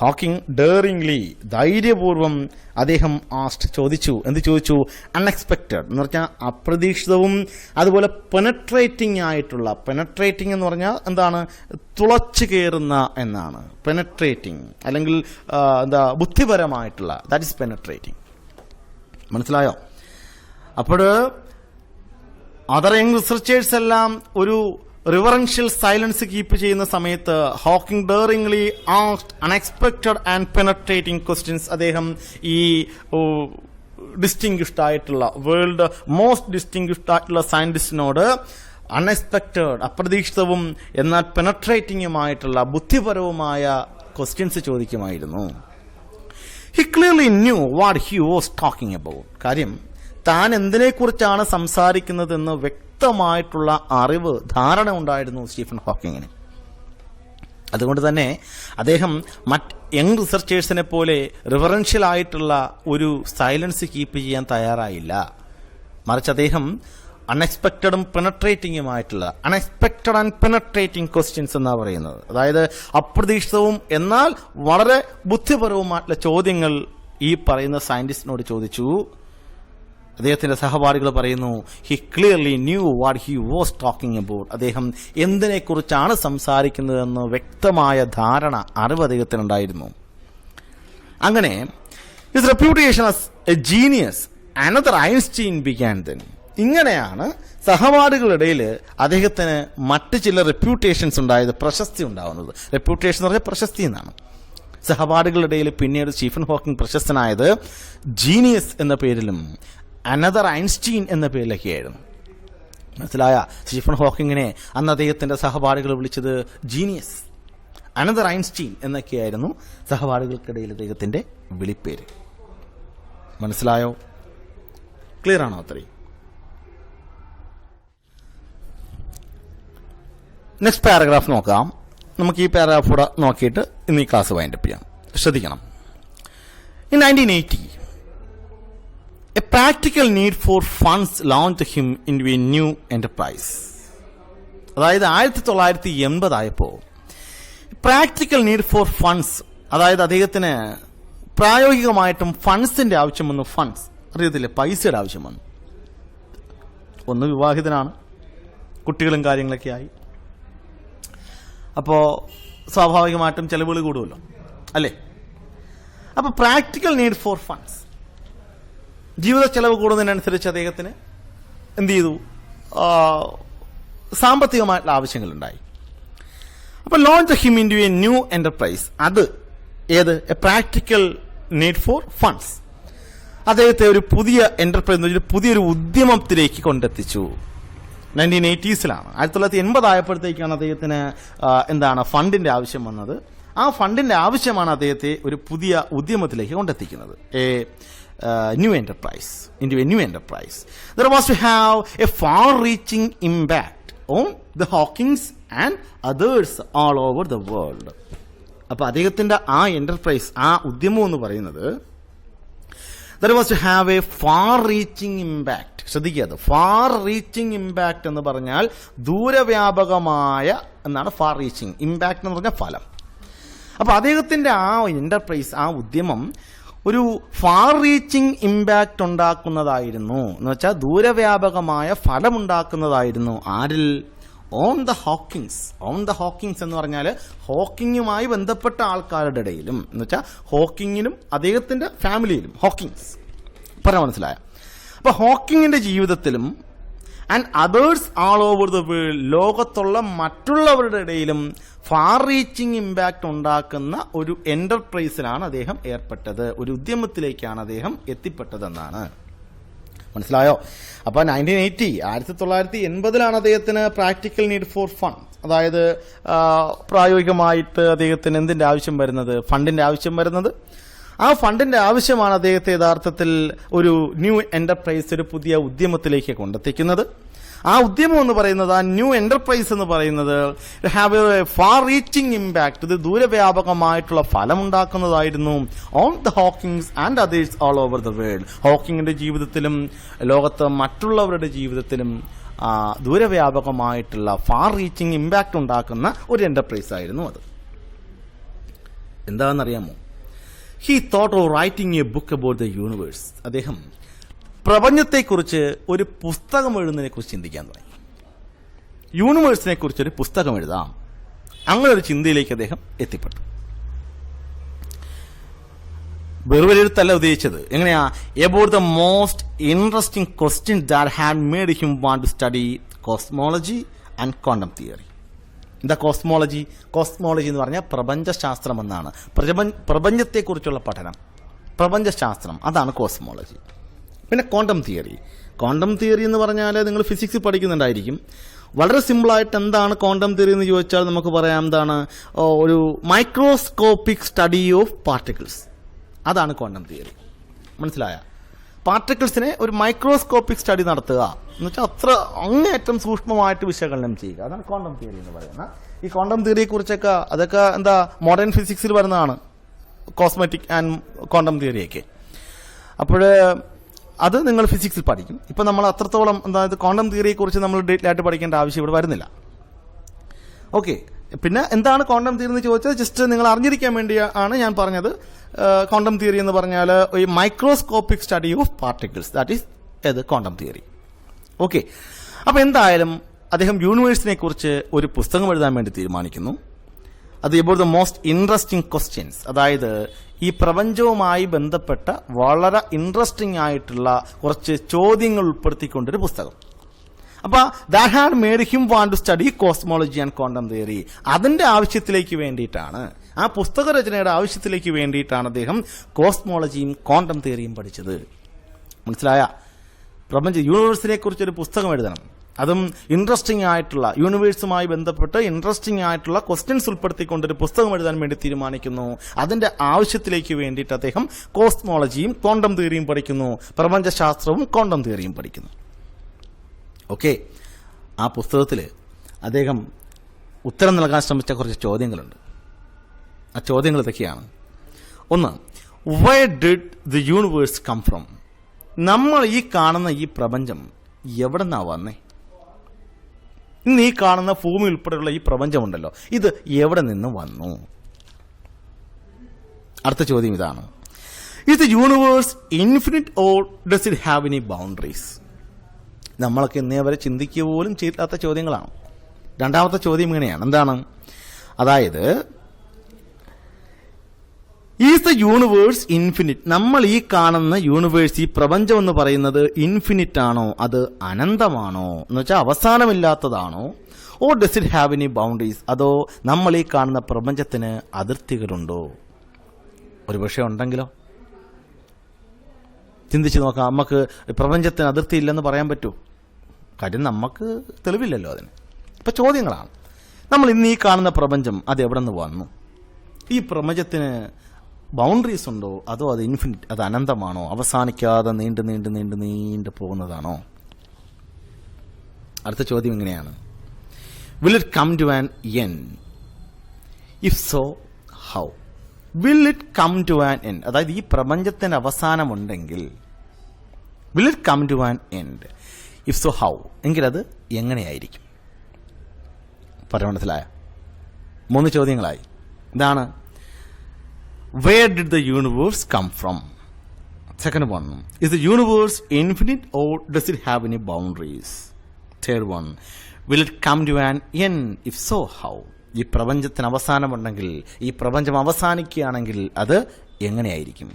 ഹോക്കിംഗ് ഡെയറിംഗ്ലി, ധൈര്യപൂർവ്വം അദ്ദേഹം ചോദിച്ചു. എന്ത് ചോദിച്ചു? അൺഎക്സ്പെക്ടഡ് എന്ന് പറഞ്ഞാൽ അപ്രതീക്ഷിതവും അതുപോലെ പെനട്രേറ്റിംഗ് ആയിട്ടുള്ള. പെനട്രേറ്റിംഗ് എന്ന് പറഞ്ഞാൽ തുളച്ചു കയറുന്ന എന്നാണ് പെനട്രേറ്റിംഗ്, അല്ലെങ്കിൽ ബുദ്ധിപരമായിട്ടുള്ള, ദാറ്റ് ഇസ് പെനട്രേറ്റിംഗ്. മനസ്സിലായോ? അപ്പോൾ അതർ യങ് റിസർച്ചേഴ്സ് എല്ലാം ഒരു റിവറൻഷ്യൽ സൈലൻസ് കീപ്പ് ചെയ്യുന്ന സമയത്ത് Hawking daringly asked unexpected and penetrating questions. അദ്ദേഹം ഈ ഡിസ്റ്റിങ്വിഷ്ഡ് ആയിട്ടുള്ള, വേൾഡ് മോസ്റ്റ് ഡിസ്റ്റിങ്വിഷ്ഡ് ആയിട്ടുള്ള സയന്റിസ്റ്റിനോട് അൺഎക്സ്പെക്ടഡ്, അപ്രതീക്ഷിതവും എന്നാൽ പെനട്രേറ്റിംഗുമായിട്ടുള്ള ബുദ്ധിപരവുമായ ക്വസ്റ്റ്യൻസ് ചോദിക്കുമായിരുന്നു. He clearly knew what he was talking about. കാര്യം താൻ എന്തിനെക്കുറിച്ചാണ് സംസാരിക്കുന്നതെന്ന് വ്യക്തമായിട്ടുള്ള അറിവ്, ധാരണ ഉണ്ടായിരുന്നു സ്റ്റീഫൻ ഹോക്കിങ്ങിന്. അതുകൊണ്ട് തന്നെ അദ്ദേഹം മറ്റ് യങ് റിസർച്ചേഴ്സിനെ പോലെ റിവറൻഷ്യൽ ആയിട്ടുള്ള ഒരു സൈലൻസ് കീപ്പ് ചെയ്യാൻ തയ്യാറായില്ല. മറിച്ച് അദ്ദേഹം അൺഎക്സ്പെക്ടഡും പെനട്രേറ്റിംഗുമായിട്ടുള്ള, അൺഎക്സ്പെക്ടഡ് ആൻഡ് പെനട്രേറ്റിംഗ് ക്വസ്റ്റ്യൻസ് എന്നാ പറയുന്നത്, അതായത് അപ്രതീക്ഷിതവും എന്നാൽ വളരെ ബുദ്ധിപരവുമായിട്ടുള്ള ചോദ്യങ്ങൾ ഈ പറയുന്ന സയന്റിസ്റ്റിനോട് ചോദിച്ചു. അദ്ദേഹത്തിന്റെ സഹപാഠികൾ പറയുന്നു, he clearly knew what he was talking about. അദ്ദേഹം എന്തിനെക്കുറിച്ചാണ് സംസാരിക്കുന്നതെന്ന് വ്യക്തമായ ധാരണ, അറിവ് അദ്ദേഹത്തിനുണ്ടായിരുന്നു. അങ്ങനെ his reputation as A genius another Einstein began then. ഇങ്ങനെയാണ് സഹപാഠികളുടെ അദ്ദേഹത്തിന് മറ്റ് ചില റെപ്യൂട്ടേഷൻസ് ഉണ്ടായത്, പ്രശസ്തി ഉണ്ടാവുന്നത്. റെപ്യൂട്ടേഷൻ എന്ന് പറഞ്ഞാൽ പ്രശസ്തി എന്നാണ്. സഹപാഠികളുടെ പിന്നീട് സ്റ്റീഫൻ ഹോക്കിംഗ് പ്രശസ്തനായത് ജീനിയസ് എന്ന പേരിലും അനദർ ഐൻസ്റ്റീൻ എന്ന പേരിലൊക്കെയായിരുന്നു. മനസ്സിലായ? സ്റ്റീഫൻ ഹോക്കിങ്ങിനെ അന്ന് അദ്ദേഹത്തിന്റെ സഹപാഠികൾ വിളിച്ചത് ജീനിയസ്, അനദർ ഐൻസ്റ്റീൻ എന്നൊക്കെയായിരുന്നു സഹപാഠികൾക്കിടയിൽ അദ്ദേഹത്തിന്റെ വിളിപ്പേര്. മനസ്സിലായോ? ക്ലിയർ ആണോ? അത്രയും. നെക്സ്റ്റ് പാരഗ്രാഫ് നോക്കാം. നമുക്ക് ഈ പാരഗ്രാഫ് കൂടെ നോക്കിയിട്ട് ഇന്ന് ഈ ക്ലാസ് വൈൻഡപ്പ് ചെയ്യാം. ശ്രദ്ധിക്കണം. In 1980, a practical need for funds launched him into a new enterprise. അതായത് 1980 ആയപ്പോൾ പ്രാക്ടിക്കൽ നീഡ് ഫോർ ഫണ്ട്സ്, അതായത് അദ്ദേഹത്തിന് പ്രായോഗികമായിട്ടും ഫണ്ട്സിന്റെ ആവശ്യം വന്നു. ഫണ്ട്സ് അറിയത്തില്ലേ? പൈസയുടെ ആവശ്യം വന്നു. ഒന്ന് വിവാഹിതനാണ്, കുട്ടികളും കാര്യങ്ങളൊക്കെ ആയി. അപ്പോൾ സ്വാഭാവികമായിട്ടും ചെലവുകൾ കൂടുമല്ലോ, അല്ലേ? അപ്പോൾ പ്രാക്ടിക്കൽ നീഡ് ഫോർ ഫണ്ട്സ്, ജീവിത ചെലവ് കൂടുന്നതിനനുസരിച്ച് അദ്ദേഹത്തിന് എന്ത് ചെയ്തു? സാമ്പത്തികമായിട്ടുള്ള ആവശ്യങ്ങളുണ്ടായി. അപ്പോൾ launch him into a new enterprise. അത് ഏത്? A practical need for funds. അദ്ദേഹത്തെ ഒരു പുതിയ എന്റർപ്രൈസ്, പുതിയൊരു ഉദ്യമത്തിലേക്ക് കൊണ്ടെത്തിച്ചു. 1980s 1980 ആയപ്പോഴത്തേക്കാണ് അദ്ദേഹത്തിന് ഫണ്ടിന്റെ ആവശ്യം വന്നത്. ആ ഫണ്ടിന്റെ ആവശ്യമാണ് അദ്ദേഹത്തെ ഒരു പുതിയ ഉദ്യമത്തിലേക്ക് കൊണ്ടെത്തിക്കുന്നത്. New enterprise, into a new enterprise. There was to have a far-reaching impact on the Hawkings and others all over the world. അപ്പോൾ അദ്ദേഹത്തിന്റെ ആ എന്റർപ്രൈസ്, ആ ഉദ്യമം എന്ന് പറയുന്നത് there was to have a far-reaching impact. ശ്രദ്ധിക്കുക, ഫാർ റീച്ചിങ് ഇമ്പാക്ട് എന്ന് പറഞ്ഞാൽ ദൂരവ്യാപകമായ എന്നാണ്. ഫാർ റീച്ചിങ് ഇമ്പാക്ട് എന്ന് പറഞ്ഞാൽ ഫലം. അപ്പോൾ അദ്ദേഹത്തിന്റെ ആ എന്റർപ്രൈസ്, ആ ഉദ്യമം ഒരു ഫാർ റീച്ചിങ് ഇമ്പാക്ട് ഉണ്ടാക്കുന്നതായിരുന്നു. എന്ന് വെച്ചാൽ ദൂരവ്യാപകമായ ഫലമുണ്ടാക്കുന്നതായിരുന്നു. ആരിൽ? On the Hawkins. On the Hawkins എന്ന് പറഞ്ഞാൽ ഹോക്കിങ്ങുമായി ബന്ധപ്പെട്ട ആൾക്കാരുടെ ഇടയിലും, എന്ന് വെച്ചാൽ ഹോക്കിങ്ങിനും അദ്ദേഹത്തിന്റെ ഫാമിലിയിലും. ഹോക്കിങ്സ് പറഞ്ഞാൽ മനസ്സിലായ? അപ്പൊ ഹോക്കിങ്ങിന്റെ ജീവിതത്തിലും and others all over the world, ലോകത്തുള്ള മറ്റുള്ളവരുടെ ഇടയിലും ഫാർ റീച്ചിങ് ഇമ്പാക്ട് ഉണ്ടാക്കുന്ന ഒരു എന്റർപ്രൈസിലാണ് അദ്ദേഹം ഏർപ്പെട്ടത്, ഒരു ഉദ്യമത്തിലേക്കാണ് അദ്ദേഹം എത്തിപ്പെട്ടതെന്നാണ്. മനസ്സിലായോ? അപ്പൊ 1980 അദ്ദേഹത്തിന് പ്രാക്ടിക്കൽ നീഡ് ഫോർ ഫണ്ട്, അതായത് പ്രായോഗികമായിട്ട് അദ്ദേഹത്തിന് എന്തിന്റെ ആവശ്യം വരുന്നത്? ഫണ്ടിന്റെ ആവശ്യം വരുന്നത്. ആ ഫണ്ടിന്റെ ആവശ്യമാണ് അദ്ദേഹത്തെ യഥാർത്ഥത്തിൽ ഒരു ന്യൂ എന്റർപ്രൈസ്, ഒരു പുതിയ ഉദ്യമത്തിലേക്ക് കൊണ്ടെത്തിക്കുന്നത്. ആ ഉദ്യമം എന്ന് പറയുന്നത്, ആ ന്യൂ എന്റർപ്രൈസ് എന്ന് പറയുന്നത് have a far reaching impact, ഇത് ദൂരവ്യാപകമായിട്ടുള്ള ഫലമുണ്ടാക്കുന്നതായിരുന്നു. On the Hawkings and others all over the world. ഹോക്കിങ്ങിന്റെ ജീവിതത്തിലും ലോകത്ത് മറ്റുള്ളവരുടെ ജീവിതത്തിലും ദൂരവ്യാപകമായിട്ടുള്ള ഫാർ റീച്ചിങ് ഇമ്പാക്ട് ഉണ്ടാക്കുന്ന ഒരു എന്റർപ്രൈസ് ആയിരുന്നു അത്. എന്താണെന്നറിയാമോ? He thought of writing a book about the universe. അദ്ദേഹം പ്രപഞ്ചത്തെക്കുറിച്ച് ഒരു പുസ്തകം എഴുതുന്നതിനെ കുറിച്ച് ചിന്തിക്കാൻ തുടങ്ങി. യൂണിവേഴ്സിനെ കുറിച്ചൊരു പുസ്തകം എഴുതാം, അങ്ങനെ ഒരു ചിന്തയിലേക്ക് അദ്ദേഹം എത്തിപ്പെട്ടു. വെറുതെ എഴുത്തല്ല ഉദ്ദേശിച്ചത്. എങ്ങനെയാ? About the most interesting questions that had made him want to study cosmology and quantum theory. എന്താ കോസ്മോളജി? കോസ്മോളജി എന്ന് പറഞ്ഞാൽ പ്രപഞ്ചശാസ്ത്രം എന്നാണ്. പ്രപഞ്ചത്തെക്കുറിച്ചുള്ള പഠനം, പ്രപഞ്ചശാസ്ത്രം, അതാണ് കോസ്മോളജി. പിന്നെ ക്വാണ്ടം തിയറി. ക്വാണ്ടം തിയറി എന്ന് പറഞ്ഞാൽ നിങ്ങൾ ഫിസിക്സ് പഠിക്കുന്നുണ്ടായിരിക്കും. വളരെ സിമ്പിളായിട്ട് എന്താണ് ക്വാണ്ടം തിയറി എന്ന് ചോദിച്ചാൽ നമുക്ക് പറയാം എന്താണ്? ഒരു മൈക്രോസ്കോപ്പിക് സ്റ്റഡി ഓഫ് പാർട്ടിക്കിൾസ്, അതാണ് ക്വാണ്ടം തിയറി. മനസ്സിലായ? പാർട്ടിക്കിൾസിനെ ഒരു മൈക്രോസ്കോപ്പിക് സ്റ്റഡി നടത്തുക എന്ന് വെച്ചാൽ അത്ര അങ്ങേയറ്റം സൂക്ഷ്മമായിട്ട് വിശകലനം ചെയ്യുക, അതാണ് ക്വാണ്ടം തിയറി എന്ന് പറയുന്നത്. ഈ ക്വാണ്ടം തിയറിയെ കുറിച്ചൊക്കെ അതൊക്കെ മോഡേൺ ഫിസിക്സിൽ വരുന്നതാണ്, കോസ്മെറ്റിക് ആൻഡ് ക്വാണ്ടം തിയറിയൊക്കെ. അപ്പോൾ അത് നിങ്ങൾ ഫിസിക്സിൽ പഠിക്കും. ഇപ്പം നമ്മൾ അത്രത്തോളം ക്വാണ്ടം തിയറിയെ കുറിച്ച് നമ്മൾ ഡീറ്റെയിൽ ആയിട്ട് പഠിക്കേണ്ട ആവശ്യം ഇവിടെ വരുന്നില്ല. ഓക്കെ. പിന്നെ എന്താണ് ക്വാണ്ടം തിയറി എന്ന് ചോദിച്ചാൽ ജസ്റ്റ് നിങ്ങൾ അറിഞ്ഞിരിക്കാൻ വേണ്ടി ആണ് ഞാൻ പറഞ്ഞത്. ക്വാണ്ടം തിയറി എന്ന് പറഞ്ഞാൽ ഈ microscopic study of particles, that is ഏത് ക്വാണ്ടം തിയറി. ഓക്കെ. അപ്പൊ എന്തായാലും അദ്ദേഹം യൂണിവേഴ്സിനെ കുറിച്ച് ഒരു പുസ്തകം എഴുതാൻ വേണ്ടി തീരുമാനിക്കുന്നു. അത് about the most interesting questions, അതായത് ഈ പ്രപഞ്ചവുമായി ബന്ധപ്പെട്ട വളരെ ഇൻട്രസ്റ്റിംഗ് ആയിട്ടുള്ള കുറച്ച് ചോദ്യങ്ങൾ ഉൾപ്പെടുത്തിക്കൊണ്ടൊരു പുസ്തകം. അപ്പൊ that had made him want to study cosmology and quantum theory. അതിന്റെ ആവശ്യത്തിലേക്ക് വേണ്ടിയിട്ടാണ്, ആ പുസ്തക രചനയുടെ ആവശ്യത്തിലേക്ക് വേണ്ടിയിട്ടാണ് അദ്ദേഹം കോസ്മോളജിയും ക്വാണ്ടം തിയറിയും പഠിച്ചത്. മനസ്സിലായ? യൂണിവേഴ്സിനെ കുറിച്ചൊരു പുസ്തകം എഴുതണം, അതും ഇൻട്രസ്റ്റിംഗ് ആയിട്ടുള്ള, യൂണിവേഴ്സുമായി ബന്ധപ്പെട്ട് ഇൻട്രസ്റ്റിംഗ് ആയിട്ടുള്ള ക്വസ്റ്റ്യൻസ് ഉൾപ്പെടുത്തിക്കൊണ്ടൊരു പുസ്തകം എഴുതാൻ വേണ്ടി തീരുമാനിക്കുന്നു. അതിന്റെ ആവശ്യത്തിലേക്ക് വേണ്ടിയിട്ട് അദ്ദേഹം കോസ്മോളജിയും ക്വാണ്ടം തിയറിയും പഠിക്കുന്നു, പ്രപഞ്ചശാസ്ത്രവും ക്വാണ്ടം തിയറിയും പഠിക്കുന്നു. ഓക്കെ, ആ പുസ്തകത്തിൽ അദ്ദേഹം ഉത്തരം നൽകാൻ ശ്രമിച്ച കുറച്ച് ചോദ്യങ്ങളുണ്ട്. ആ ചോദ്യങ്ങൾ ഇതൊക്കെയാണ്. ഒന്ന്, where did the universe come from? നമ്മൾ ഈ കാണുന്ന ഈ പ്രപഞ്ചം എവിടെ നിന്നാ വന്നേ? ഇന്ന് ഈ കാണുന്ന ഭൂമി ഉൾപ്പെടെയുള്ള ഈ പ്രപഞ്ചമുണ്ടല്ലോ, ഇത് എവിടെ നിന്ന് വന്നു? അടുത്ത ചോദ്യം ഇതാണ്, is the universe infinite or does it have any boundaries? നമ്മളൊക്കെ ഇന്നേ വരെ ചിന്തിക്കുക പോലും ചെയ്തില്ലാത്ത ചോദ്യങ്ങളാണ്. രണ്ടാമത്തെ ചോദ്യം ഇങ്ങനെയാണ്, എന്താണ്? അതായത് ഈസ് ദ യൂണിവേഴ്സ് ഇൻഫിനിറ്റ്? നമ്മൾ ഈ കാണുന്ന യൂണിവേഴ്സ്, ഈ പ്രപഞ്ചം എന്ന് പറയുന്നത് ഇൻഫിനിറ്റ് ആണോ, അത് അനന്തമാണോ, എന്ന് വെച്ചാൽ അവസാനമില്ലാത്തതാണോ? Or does it have any boundaries? അതോ നമ്മൾ ഈ കാണുന്ന പ്രപഞ്ചത്തിന് അതിർത്തികളുണ്ടോ? ഒരുപക്ഷെ ഉണ്ടെങ്കിലോ? ചിന്തിച്ച് നോക്കാം. നമുക്ക് പ്രപഞ്ചത്തിന് അതിർത്തി ഇല്ലെന്ന് പറയാൻ പറ്റുമോ? കാര്യം നമുക്ക് തെളിവില്ലല്ലോ അതിന്. ഇപ്പം ചോദ്യങ്ങളാണ്. നമ്മൾ ഇന്ന് ഈ കാണുന്ന പ്രപഞ്ചം അത് എവിടെ നിന്ന് വന്നു? ഈ പ്രപഞ്ചത്തിന് ബൗണ്ടറീസ് ഉണ്ടോ, അതോ അത് ഇൻഫിനിറ്റ്, അത് അനന്തമാണോ, അവസാനിക്കാതെ നീണ്ടു നീണ്ടു നീണ്ടു നീണ്ടു പോകുന്നതാണോ? അടുത്ത ചോദ്യം ഇങ്ങനെയാണ്, will it come to an end? If so how? Will it come to an end? അതായത് ഈ പ്രപഞ്ചത്തിന് അവസാനമുണ്ടെങ്കിൽ will it come to an end? If so how? എങ്കിൽ അത് എങ്ങനെയായിരിക്കും? പറയാൻ മനസ്സിലായ? 3 ചോദ്യങ്ങളായി. ഇതാണ്, where did the universe come from? Second one, is the universe infinite or does it have any boundaries? Third one, will it come to an end? If so, how? ഈ പ്രപഞ്ചത്തിന് അവസാനമുണ്ടെങ്കിൽ, ഈ പ്രപഞ്ചം അവസാനിക്കുകയാണെങ്കിൽ അത് എങ്ങനെയായിരിക്കും?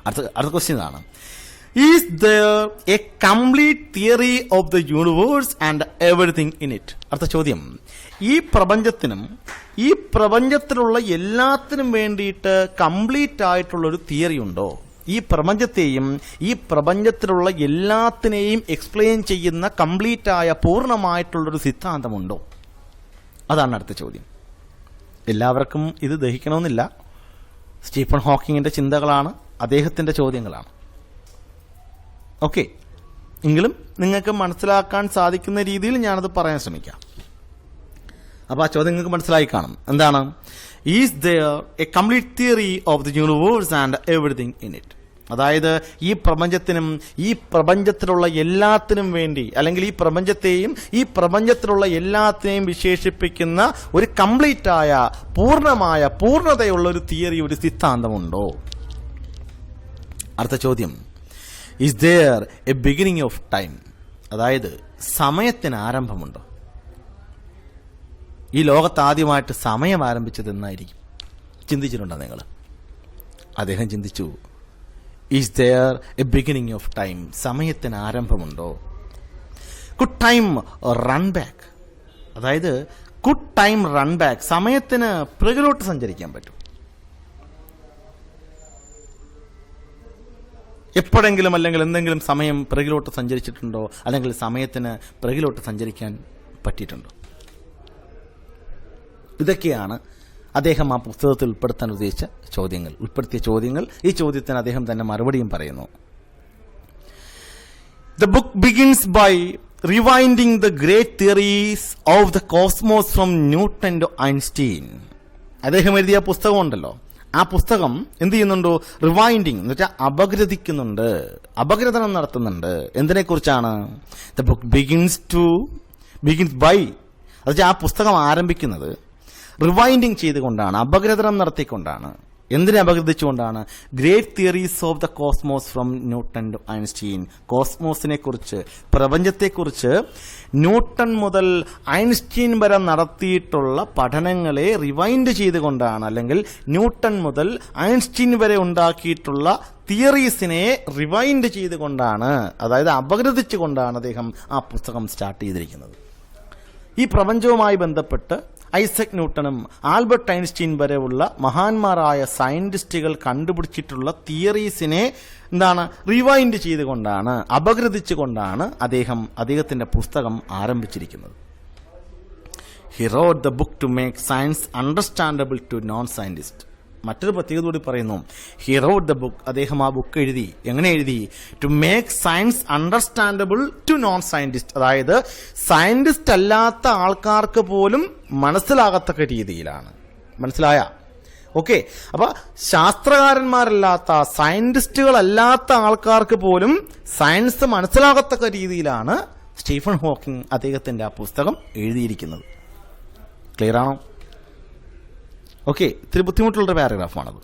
അടുത്ത ക്വസ്റ്റ്യൻ ആണ്, is there a complete theory of the universe and everything in it? അടുത്ത ചോദ്യം, ഈ പ്രപഞ്ചത്തിനും ഈ പ്രപഞ്ചത്തിലുള്ള എല്ലാത്തിനും വേണ്ടിയിട്ട് കംപ്ലീറ്റ് ആയിട്ടുള്ളൊരു തിയറി ഉണ്ടോ? ഈ പ്രപഞ്ചത്തെയും ഈ പ്രപഞ്ചത്തിലുള്ള എല്ലാത്തിനെയും എക്സ്പ്ലെയിൻ ചെയ്യുന്ന കംപ്ലീറ്റ് ആയ പൂർണ്ണമായിട്ടുള്ളൊരു സിദ്ധാന്തമുണ്ടോ? അതാണ് അടുത്ത ചോദ്യം. എല്ലാവർക്കും ഇത് ദഹിക്കണമെന്നില്ല. സ്റ്റീഫൻ ഹോക്കിങ്ങിന്റെ ചിന്തകളാണ്, അദ്ദേഹത്തിന്റെ ചോദ്യങ്ങളാണ്. ഓക്കെ, എങ്കിലും നിങ്ങൾക്ക് മനസ്സിലാക്കാൻ സാധിക്കുന്ന രീതിയിൽ ഞാനത് പറയാൻ ശ്രമിക്കാം. അപ്പോൾ ആ ചോദ്യം നിങ്ങൾക്ക് മനസ്സിലായി കാണും. എന്താണ്? Is there a complete theory of the universe and everything in it? അതായത് ഈ പ്രപഞ്ചത്തിനും ഈ പ്രപഞ്ചത്തിലുള്ള എല്ലാത്തിനും വേണ്ടി, അല്ലെങ്കിൽ ഈ പ്രപഞ്ചത്തെയും ഈ പ്രപഞ്ചത്തിലുള്ള എല്ലാത്തിനെയും വിശേഷിപ്പിക്കുന്ന ഒരു കംപ്ലീറ്റ് ആയ പൂർണ്ണതയുള്ള ഒരു തിയറി, ഒരു സിദ്ധാന്തമുണ്ടോ? അടുത്ത ചോദ്യം, is there a beginning of time? അതായത് സമയത്തിന് ആരംഭമുണ്ടോ? ഈ ലോകത്ത് ആദ്യമായിട്ട് സമയം ആരംഭിച്ചത് എന്നായിരിക്കും? ചിന്തിച്ചിട്ടുണ്ടോ നിങ്ങൾ? അദ്ദേഹം ചിന്തിച്ചു, is there a beginning of time? സമയത്തിന് ആരംഭമുണ്ടോ? Could time run back? അതായത് കുഡ് ടൈം റൺ ബാക്ക്? സമയത്തിന് പിറകിലോട്ട് സഞ്ചരിക്കാൻ പറ്റും? എപ്പോഴെങ്കിലും അല്ലെങ്കിൽ എന്തെങ്കിലും സമയം പിറകിലോട്ട് സഞ്ചരിച്ചിട്ടുണ്ടോ? അല്ലെങ്കിൽ സമയത്തിന് പിറകിലോട്ട് സഞ്ചരിക്കാൻ പറ്റിയിട്ടുണ്ടോ? ഇതൊക്കെയാണ് അദ്ദേഹം ആ പുസ്തകത്തിൽ ഉൾപ്പെടുത്താൻ ഉൾപ്പെടുത്തിയ ചോദ്യങ്ങൾ. ഈ ചോദ്യത്തിന് അദ്ദേഹം തന്നെ മറുപടിയും പറയുന്നു. The book begins by rewinding the great theories of the cosmos from Newton to Einstein. അദ്ദേഹം എഴുതിയ പുസ്തകം ഉണ്ടല്ലോ, ആ പുസ്തകം എന്ത് ചെയ്യുന്നുണ്ടോ? റിവൈൻഡിങ് എന്ന് വെച്ചാൽ അപഗ്രഥനം നടത്തുന്നുണ്ട്. എന്തിനെ കുറിച്ചാണ്? ദ ബുക്ക് ബിഗിൻസ് ബൈ, അത് ആ പുസ്തകം ആരംഭിക്കുന്നത് റിവൈൻഡിങ് ചെയ്തുകൊണ്ടാണ്, അപഗ്രഥനം നടത്തിക്കൊണ്ടാണ്. എന്തിനെ അപഗ്രഥിച്ചുകൊണ്ടാണ്? Great theories of the cosmos from Newton to Einstein. കോസ്മോസിനെ കുറിച്ച്, പ്രപഞ്ചത്തെക്കുറിച്ച് ന്യൂട്ടൺ മുതൽ ഐൻസ്റ്റീൻ വരെ നടത്തിയിട്ടുള്ള പഠനങ്ങളെ റിവൈൻഡ് ചെയ്തുകൊണ്ടാണ്, അല്ലെങ്കിൽ ന്യൂട്ടൺ മുതൽ ഐൻസ്റ്റീൻ വരെ ഉണ്ടാക്കിയിട്ടുള്ള തിയറീസിനെ റിവൈൻഡ് ചെയ്തുകൊണ്ടാണ്, അതായത് അപഗ്രഥിച്ചുകൊണ്ടാണ് അദ്ദേഹം ആ പുസ്തകം സ്റ്റാർട്ട് ചെയ്തിരിക്കുന്നത്. ഈ പ്രപഞ്ചവുമായി ബന്ധപ്പെട്ട് ഐസക് ന്യൂട്ടണും ആൽബർട്ട് ഐൻസ്റ്റീൻ വരെയുള്ള മഹാന്മാരായ സയന്റിസ്റ്റുകൾ കണ്ടുപിടിച്ചിട്ടുള്ള തിയറീസിനെ റിവൈൻഡ് ചെയ്തുകൊണ്ടാണ്, അപഗ്രഥിച്ചുകൊണ്ടാണ് അദ്ദേഹത്തിന്റെ പുസ്തകം ആരംഭിച്ചിരിക്കുന്നത്. He wrote the book to make science understandable to non scientist. മറ്റൊരു പ്രത്യേകത കൂടി പറയുന്നു. ഹി റോട്ട് ദ ബുക്ക്, അദ്ദേഹം ആ ബുക്ക് എഴുതി. എങ്ങനെ എഴുതി? To make science understandable to non scientist, അതായത് സയന്റിസ്റ്റ് അല്ലാത്ത ആൾക്കാർക്ക് പോലും മനസ്സിലാകത്തക്ക രീതിയിലാണ്. മനസ്സിലായ? ഓക്കെ. അപ്പൊ ശാസ്ത്രകാരന്മാരല്ലാത്ത, സയന്റിസ്റ്റുകളല്ലാത്ത ആൾക്കാർക്ക് പോലും സയൻസ് മനസ്സിലാകത്തക്ക രീതിയിലാണ് സ്റ്റീഫൻ ഹോക്കിംഗ് അദ്ദേഹത്തിന്റെ ആ പുസ്തകം എഴുതിയിരിക്കുന്നത്. ക്ലിയർ ആണോ? ഓക്കെ. ഇത്തിരി ബുദ്ധിമുട്ടുള്ളൊരു പാരഗ്രാഫാണത്.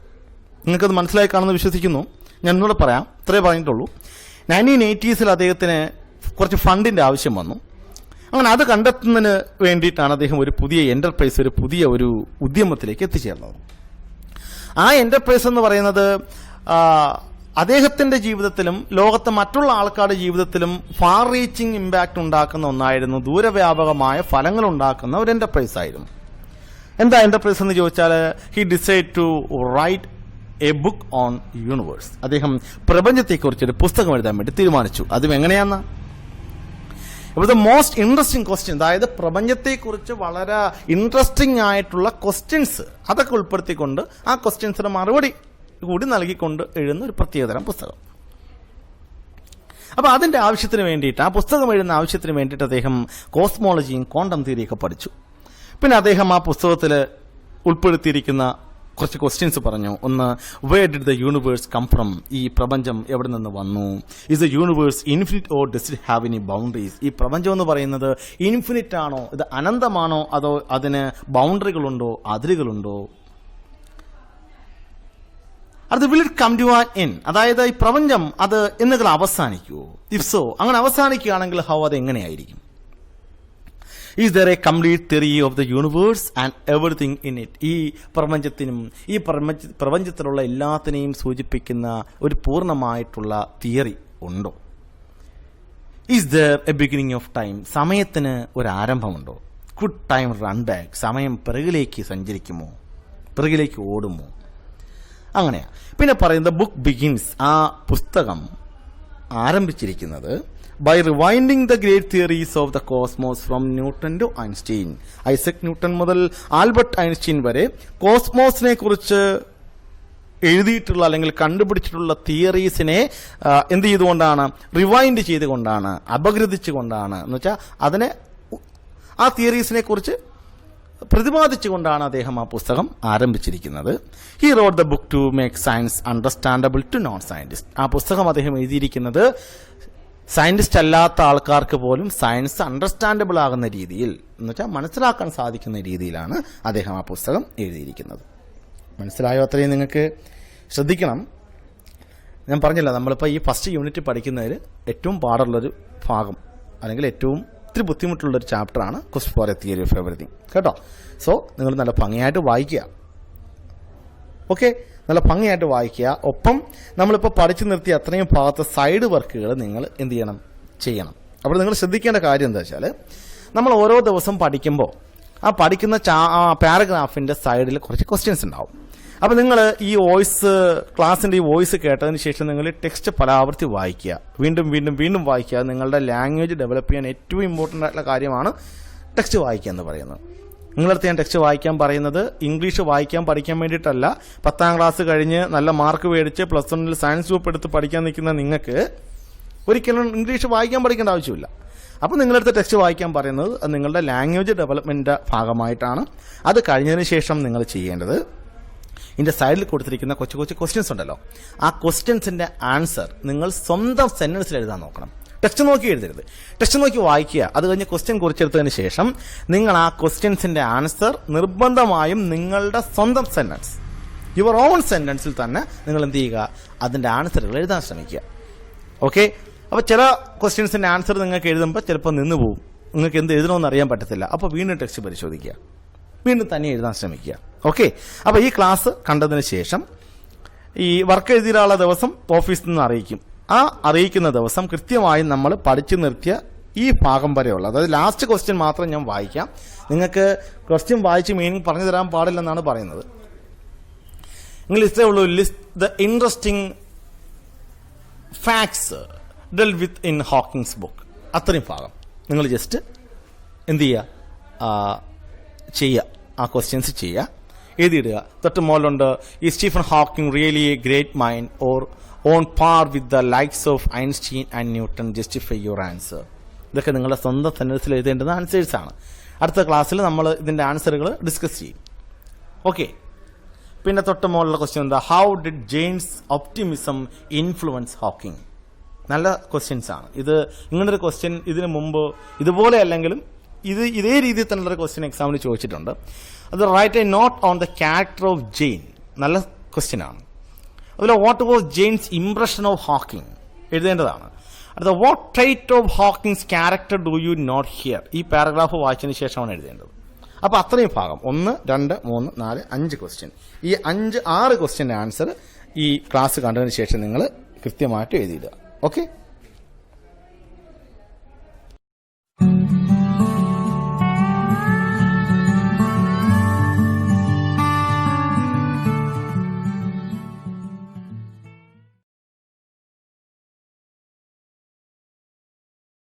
നിങ്ങൾക്കത് മനസ്സിലായി കാണുമെന്ന് വിശ്വസിക്കുന്നു. ഞാൻ ഒന്നുകൂടെ പറയാം, ഇത്രേ പറഞ്ഞിട്ടുള്ളൂ. 1980s അദ്ദേഹത്തിന് കുറച്ച് ഫണ്ടിന്റെ ആവശ്യം വന്നു. അങ്ങനെ അത് കണ്ടെത്തുന്നതിന് വേണ്ടിയിട്ടാണ് അദ്ദേഹം ഒരു പുതിയ എന്റർപ്രൈസ്, ഒരു പുതിയ ഒരു ഉദ്യമത്തിലേക്ക് എത്തിച്ചേർന്നത്. ആ എന്റർപ്രൈസ് എന്ന് പറയുന്നത് അദ്ദേഹത്തിന്റെ ജീവിതത്തിലും ലോകത്തെ മറ്റുള്ള ആൾക്കാരുടെ ജീവിതത്തിലും ഫാർ റീച്ചിങ് ഇമ്പാക്ട് ഉണ്ടാക്കുന്ന ഒന്നായിരുന്നു. ദൂരവ്യാപകമായ ഫലങ്ങൾ ഉണ്ടാക്കുന്ന ഒരു എന്റർപ്രൈസ് ആയിരുന്നു. എന്താ എന്റർപ്രൈസ് എന്ന് ചോദിച്ചാൽ, he decide to write a book on universe. അദ്ദേഹം പ്രപഞ്ചത്തെക്കുറിച്ചൊരു പുസ്തകം എഴുതാൻ വേണ്ടി തീരുമാനിച്ചു. അതും എങ്ങനെയാന്ന്? ദ മോസ്റ്റ് ഇൻട്രസ്റ്റിംഗ് ക്വസ്റ്റ്യൻ, അതായത് പ്രപഞ്ചത്തെക്കുറിച്ച് വളരെ ഇൻട്രസ്റ്റിംഗ് ആയിട്ടുള്ള ക്വസ്റ്റ്യൻസ് അതൊക്കെ ഉൾപ്പെടുത്തിക്കൊണ്ട് ആ ക്വസ്റ്റ്യൻസിന് മറുപടി കൂടി നൽകിക്കൊണ്ട് എഴുതുന്ന ഒരു പ്രത്യേകതരം പുസ്തകം. അപ്പൊ അതിന്റെ ആവശ്യത്തിന് വേണ്ടിയിട്ട്, ആ പുസ്തകം എഴുതുന്ന ആവശ്യത്തിന് വേണ്ടിയിട്ട് അദ്ദേഹം കോസ്മോളജിയും ക്വാണ്ടം തിയറിയൊക്കെ പഠിച്ചു. പിന്നെ അദ്ദേഹം ആ പുസ്തകത്തിൽ ഉൾപ്പെടുത്തിയിരിക്കുന്ന കുറച്ച് ക്വസ്റ്റ്യൻസ് പറഞ്ഞു. ഒന്ന്, where did the universe come from? ഈ പ്രപഞ്ചം എവിടെ നിന്ന് വന്നു? Is the universe infinite or does it have any boundaries? ഈ പ്രപഞ്ചം എന്ന് പറയുന്നത് ഇൻഫിനിറ്റ് ആണോ, ഇത് അനന്തമാണോ, അതോ അതിന് ബൗണ്ടറികളുണ്ടോ, അതിരുകളുണ്ടോ? അത് will it come to an end, അതായത് ഈ പ്രപഞ്ചം അത് എന്നുകൾ അവസാനിക്കുമോ? ഇഫ് സോ, അങ്ങനെ അവസാനിക്കുകയാണെങ്കിൽ ഹൗ, അത് എങ്ങനെയായിരിക്കും? Is there A complete theory of the universe and everything in it? ഈ പ്രപഞ്ചത്തിനും ഈ പ്രപഞ്ചത്തിലുള്ള എല്ലാത്തിനെയും സൂചിപ്പിക്കുന്ന ഒരു പൂർണ്ണമായിട്ടുള്ള തിയറി ഉണ്ടോ? Is there a beginning of time? സമയത്തിന് ഒരു ആരംഭമുണ്ടോ? Could time run back? സമയം പിറകിലേക്ക് സഞ്ചരിക്കുമോ, പിറകിലേക്ക് ഓടുമോ? അങ്ങനെയാ. പിന്നെ പറയുന്നത് ബുക്ക് ബിഗിൻസ്, ആ പുസ്തകം ആരംഭിച്ചിരിക്കുന്നത് by rewinding the great theories of the cosmos from Newton to Einstein. Isaac Newton മുതൽ ആൽബർട്ട് ഐൻസ്റ്റീൻ വരെ കോസ്മോസിനെ കുറിച്ച് എഴുതിയിട്ടുള്ള അല്ലെങ്കിൽ കണ്ടുപിടിച്ചിട്ടുള്ള തിയറീസിനെ എന്ത് ചെയ്തുകൊണ്ടാണ്? റിവൈൻഡ് ചെയ്തുകൊണ്ടാണ്, അപഗ്രഥിച്ചുകൊണ്ടാണ്, എന്ന് വെച്ചാൽ അതിനെ, ആ തിയറീസിനെ കുറിച്ച് പ്രതിപാദിച്ചുകൊണ്ടാണ് അദ്ദേഹം ആ പുസ്തകം ആരംഭിച്ചിരിക്കുന്നത്. He wrote the book to make science understandable to non scientist. ആ പുസ്തകം അദ്ദേഹം എഴുതിയിരിക്കുന്നത് സയന്റിസ്റ്റ് അല്ലാത്ത ആൾക്കാർക്ക് പോലും സയൻസ് അണ്ടർസ്റ്റാൻഡബിൾ ആകുന്ന രീതിയിൽ, എന്ന് വെച്ചാൽ മനസ്സിലാക്കാൻ സാധിക്കുന്ന രീതിയിലാണ് അദ്ദേഹം ആ പുസ്തകം എഴുതിയിരിക്കുന്നത്. മനസ്സിലായോ? അത്രയും നിങ്ങൾക്ക് ശ്രദ്ധിക്കണം. ഞാൻ പറഞ്ഞില്ല, നമ്മളിപ്പോൾ ഈ ഫസ്റ്റ് യൂണിറ്റ് പഠിക്കുന്നതിൽ ഏറ്റവും പാടുള്ളൊരു ഭാഗം, അല്ലെങ്കിൽ ഏറ്റവും ഇത്തിരി ബുദ്ധിമുട്ടുള്ളൊരു ചാപ്റ്ററാണ് quest for a theory of everything, കേട്ടോ. സോ നിങ്ങൾ നല്ല ഭംഗിയായിട്ട് വായിക്കുക. ഓക്കെ, നല്ല ഭംഗിയായിട്ട് വായിക്കുക. ഒപ്പം നമ്മളിപ്പോൾ പഠിച്ചു നിർത്തിയ അത്രയും ഭാഗത്തെ സൈഡ് വർക്കുകൾ നിങ്ങൾ എന്ത് ചെയ്യണം. അപ്പോൾ നിങ്ങൾ ശ്രദ്ധിക്കേണ്ട കാര്യം എന്താ വെച്ചാൽ, നമ്മൾ ഓരോ ദിവസം പഠിക്കുമ്പോൾ ആ പഠിക്കുന്ന പാരഗ്രാഫിൻ്റെ സൈഡിൽ കുറച്ച് ക്വസ്റ്റ്യൻസ് ഉണ്ടാവും. അപ്പോൾ നിങ്ങൾ ഈ ക്ലാസ്സിൻ്റെ ഈ വോയിസ് കേട്ടതിന് ശേഷം നിങ്ങൾ ടെക്സ്റ്റ് പരാവർത്തി വായിക്കുക, വീണ്ടും വീണ്ടും വീണ്ടും വായിക്കുക. നിങ്ങളുടെ ലാംഗ്വേജ് ഡെവലപ്പ് ചെയ്യാൻ ഏറ്റവും ഇമ്പോർട്ടൻ്റ് ആയിട്ടുള്ള കാര്യമാണ് ടെക്സ്റ്റ് വായിക്കുക എന്ന് പറയുന്നത്. നിങ്ങളടുത്ത് ഞാൻ ടെക്സ്റ്റ് വായിക്കാൻ പറയുന്നത് ഇംഗ്ലീഷ് വായിക്കാൻ പഠിക്കാൻ വേണ്ടിയിട്ടല്ല. 10ാം ക്ലാസ് കഴിഞ്ഞ് നല്ല മാർക്ക് മേടിച്ച് +1 സയൻസ് ഗ്രൂപ്പ് എടുത്ത് പഠിക്കാൻ നിൽക്കുന്ന നിങ്ങൾക്ക് ഒരിക്കലും ഇംഗ്ലീഷ് വായിക്കാൻ പഠിക്കേണ്ട ആവശ്യമില്ല. അപ്പോൾ നിങ്ങളടുത്ത് ടെക്സ്റ്റ് വായിക്കാൻ പറയുന്നത് അത് നിങ്ങളുടെ ലാംഗ്വേജ് ഡെവലപ്മെൻറ്റിൻ്റെ ഭാഗമായിട്ടാണ്. അത് കഴിഞ്ഞതിന് ശേഷം നിങ്ങൾ ചെയ്യേണ്ടത്, ഇതിൻ്റെ സൈഡിൽ കൊടുത്തിരിക്കുന്ന കൊച്ചു കൊച്ചു ക്വസ്റ്റ്യൻസ് ഉണ്ടല്ലോ, ആ ക്വസ്റ്റ്യൻസിൻ്റെ ആൻസർ നിങ്ങൾ സ്വന്തം സെന്റൻസിൽ എഴുതാൻ നോക്കണം. ടെക്സ്റ്റ് നോക്കി എഴുതരുത്, ടെക്സ്റ്റ് നോക്കി വായിക്കുക. അത് കഴിഞ്ഞ് ക്വസ്റ്റ്യൻ കുറിച്ചെടുത്തതിന് ശേഷം നിങ്ങൾ ആ ക്വസ്റ്റ്യൻസിന്റെ ആൻസർ നിർബന്ധമായും നിങ്ങളുടെ സ്വന്തം സെന്റൻസ്, യുവർ ഓൺ സെന്റൻസിൽ തന്നെ നിങ്ങൾ എന്ത് ചെയ്യുക, അതിൻ്റെ ആൻസറുകൾ എഴുതാൻ ശ്രമിക്കുക. ഓക്കെ, അപ്പോൾ ചില ക്വസ്റ്റ്യൻസിൻ്റെ ആൻസർ നിങ്ങൾക്ക് എഴുതുമ്പോൾ ചിലപ്പോൾ നിന്ന് പോകും, നിങ്ങൾക്ക് എന്ത് എഴുതണമെന്ന് അറിയാൻ പറ്റത്തില്ല. അപ്പോൾ വീണ്ടും ടെക്സ്റ്റ് പരിശോധിക്കുക, വീണ്ടും തന്നെ എഴുതാൻ ശ്രമിക്കുക. ഓക്കെ, അപ്പോൾ ഈ ക്ലാസ് കണ്ടതിന് ശേഷം ഈ വർക്ക് എഴുതിയുള്ള ദിവസം ഓഫീസിൽ നിന്ന് അറിയിക്കും. ആ അറിയിക്കുന്ന ദിവസം കൃത്യമായും നമ്മൾ പഠിച്ചു നിർത്തിയ ഈ ഭാഗം വരെയുള്ള, അതായത് ലാസ്റ്റ് ക്വസ്റ്റ്യൻ മാത്രം ഞാൻ വായിക്കാം. നിങ്ങൾക്ക് ക്വസ്റ്റ്യൻ വായിച്ച് മീനിങ് പറഞ്ഞു തരാൻ പാടില്ലെന്നാണ് പറയുന്നത്. നിങ്ങൾ ഇത്രേ ഉള്ളൂ, list the interesting facts del with in Hawkins book. അത്രയും ഭാഗം നിങ്ങൾ ജസ്റ്റ് എന്ത് ചെയ്യുക, ആ ക്വസ്റ്റ്യൻസ് ചെയ്യുക, എഴുതിയിടുക. തൊട്ട് മോളുണ്ട്, ഈ Stephen Hawking really a great mind or on par with the likes of Einstein and Newton, justify your answer. ഇതൊക്കെ നിങ്ങളുടെ സ്വന്തം സെന്റൻസിൽ എഴുതേണ്ടുന്ന ആൻസേഴ്സാണ്. അടുത്ത ക്ലാസ്സിൽ നമ്മൾ ഇതിൻ്റെ ആൻസറുകൾ ഡിസ്കസ് ചെയ്യും. ഓക്കെ, പിന്നെ തൊട്ട് മോളുള്ള ക്വസ്റ്റ്യൻ എന്താ, how did James optimism influence Hawking. നല്ല ക്വസ്റ്റ്യൻസ് ആണ് ഇത്. ഇങ്ങനൊരു ക്വസ്റ്റ്യൻ ഇതിനു മുമ്പ് ഇതുപോലെ അല്ലെങ്കിലും ഇതേ രീതിയിൽ തന്നെയുള്ള ക്വസ്റ്റ്യൻ എക്സാമിന് ചോദിച്ചിട്ടുണ്ട്. അത് write a not on the character of Jain. നല്ല ക്വസ്റ്റ്യൻ ആണ്. അതുപോലെ what was Jains impression of Hawking എഴുതേണ്ടതാണ്. അടുത്ത what trait of Hawkins character do you not here. ഈ പാരഗ്രാഫ് വായിച്ചതിന് ശേഷമാണ് എഴുതേണ്ടത്. അപ്പോൾ അത്രയും ഭാഗം 1, 2, 3, 4, 5 ക്വസ്റ്റ്യൻ. ഈ 6 ക്വസ്റ്റ്യൻ്റെ ആൻസർ ഈ ക്ലാസ് കണ്ടതിന് ശേഷം നിങ്ങൾ കൃത്യമായിട്ട് എഴുതിയിടുക. ഓക്കെ.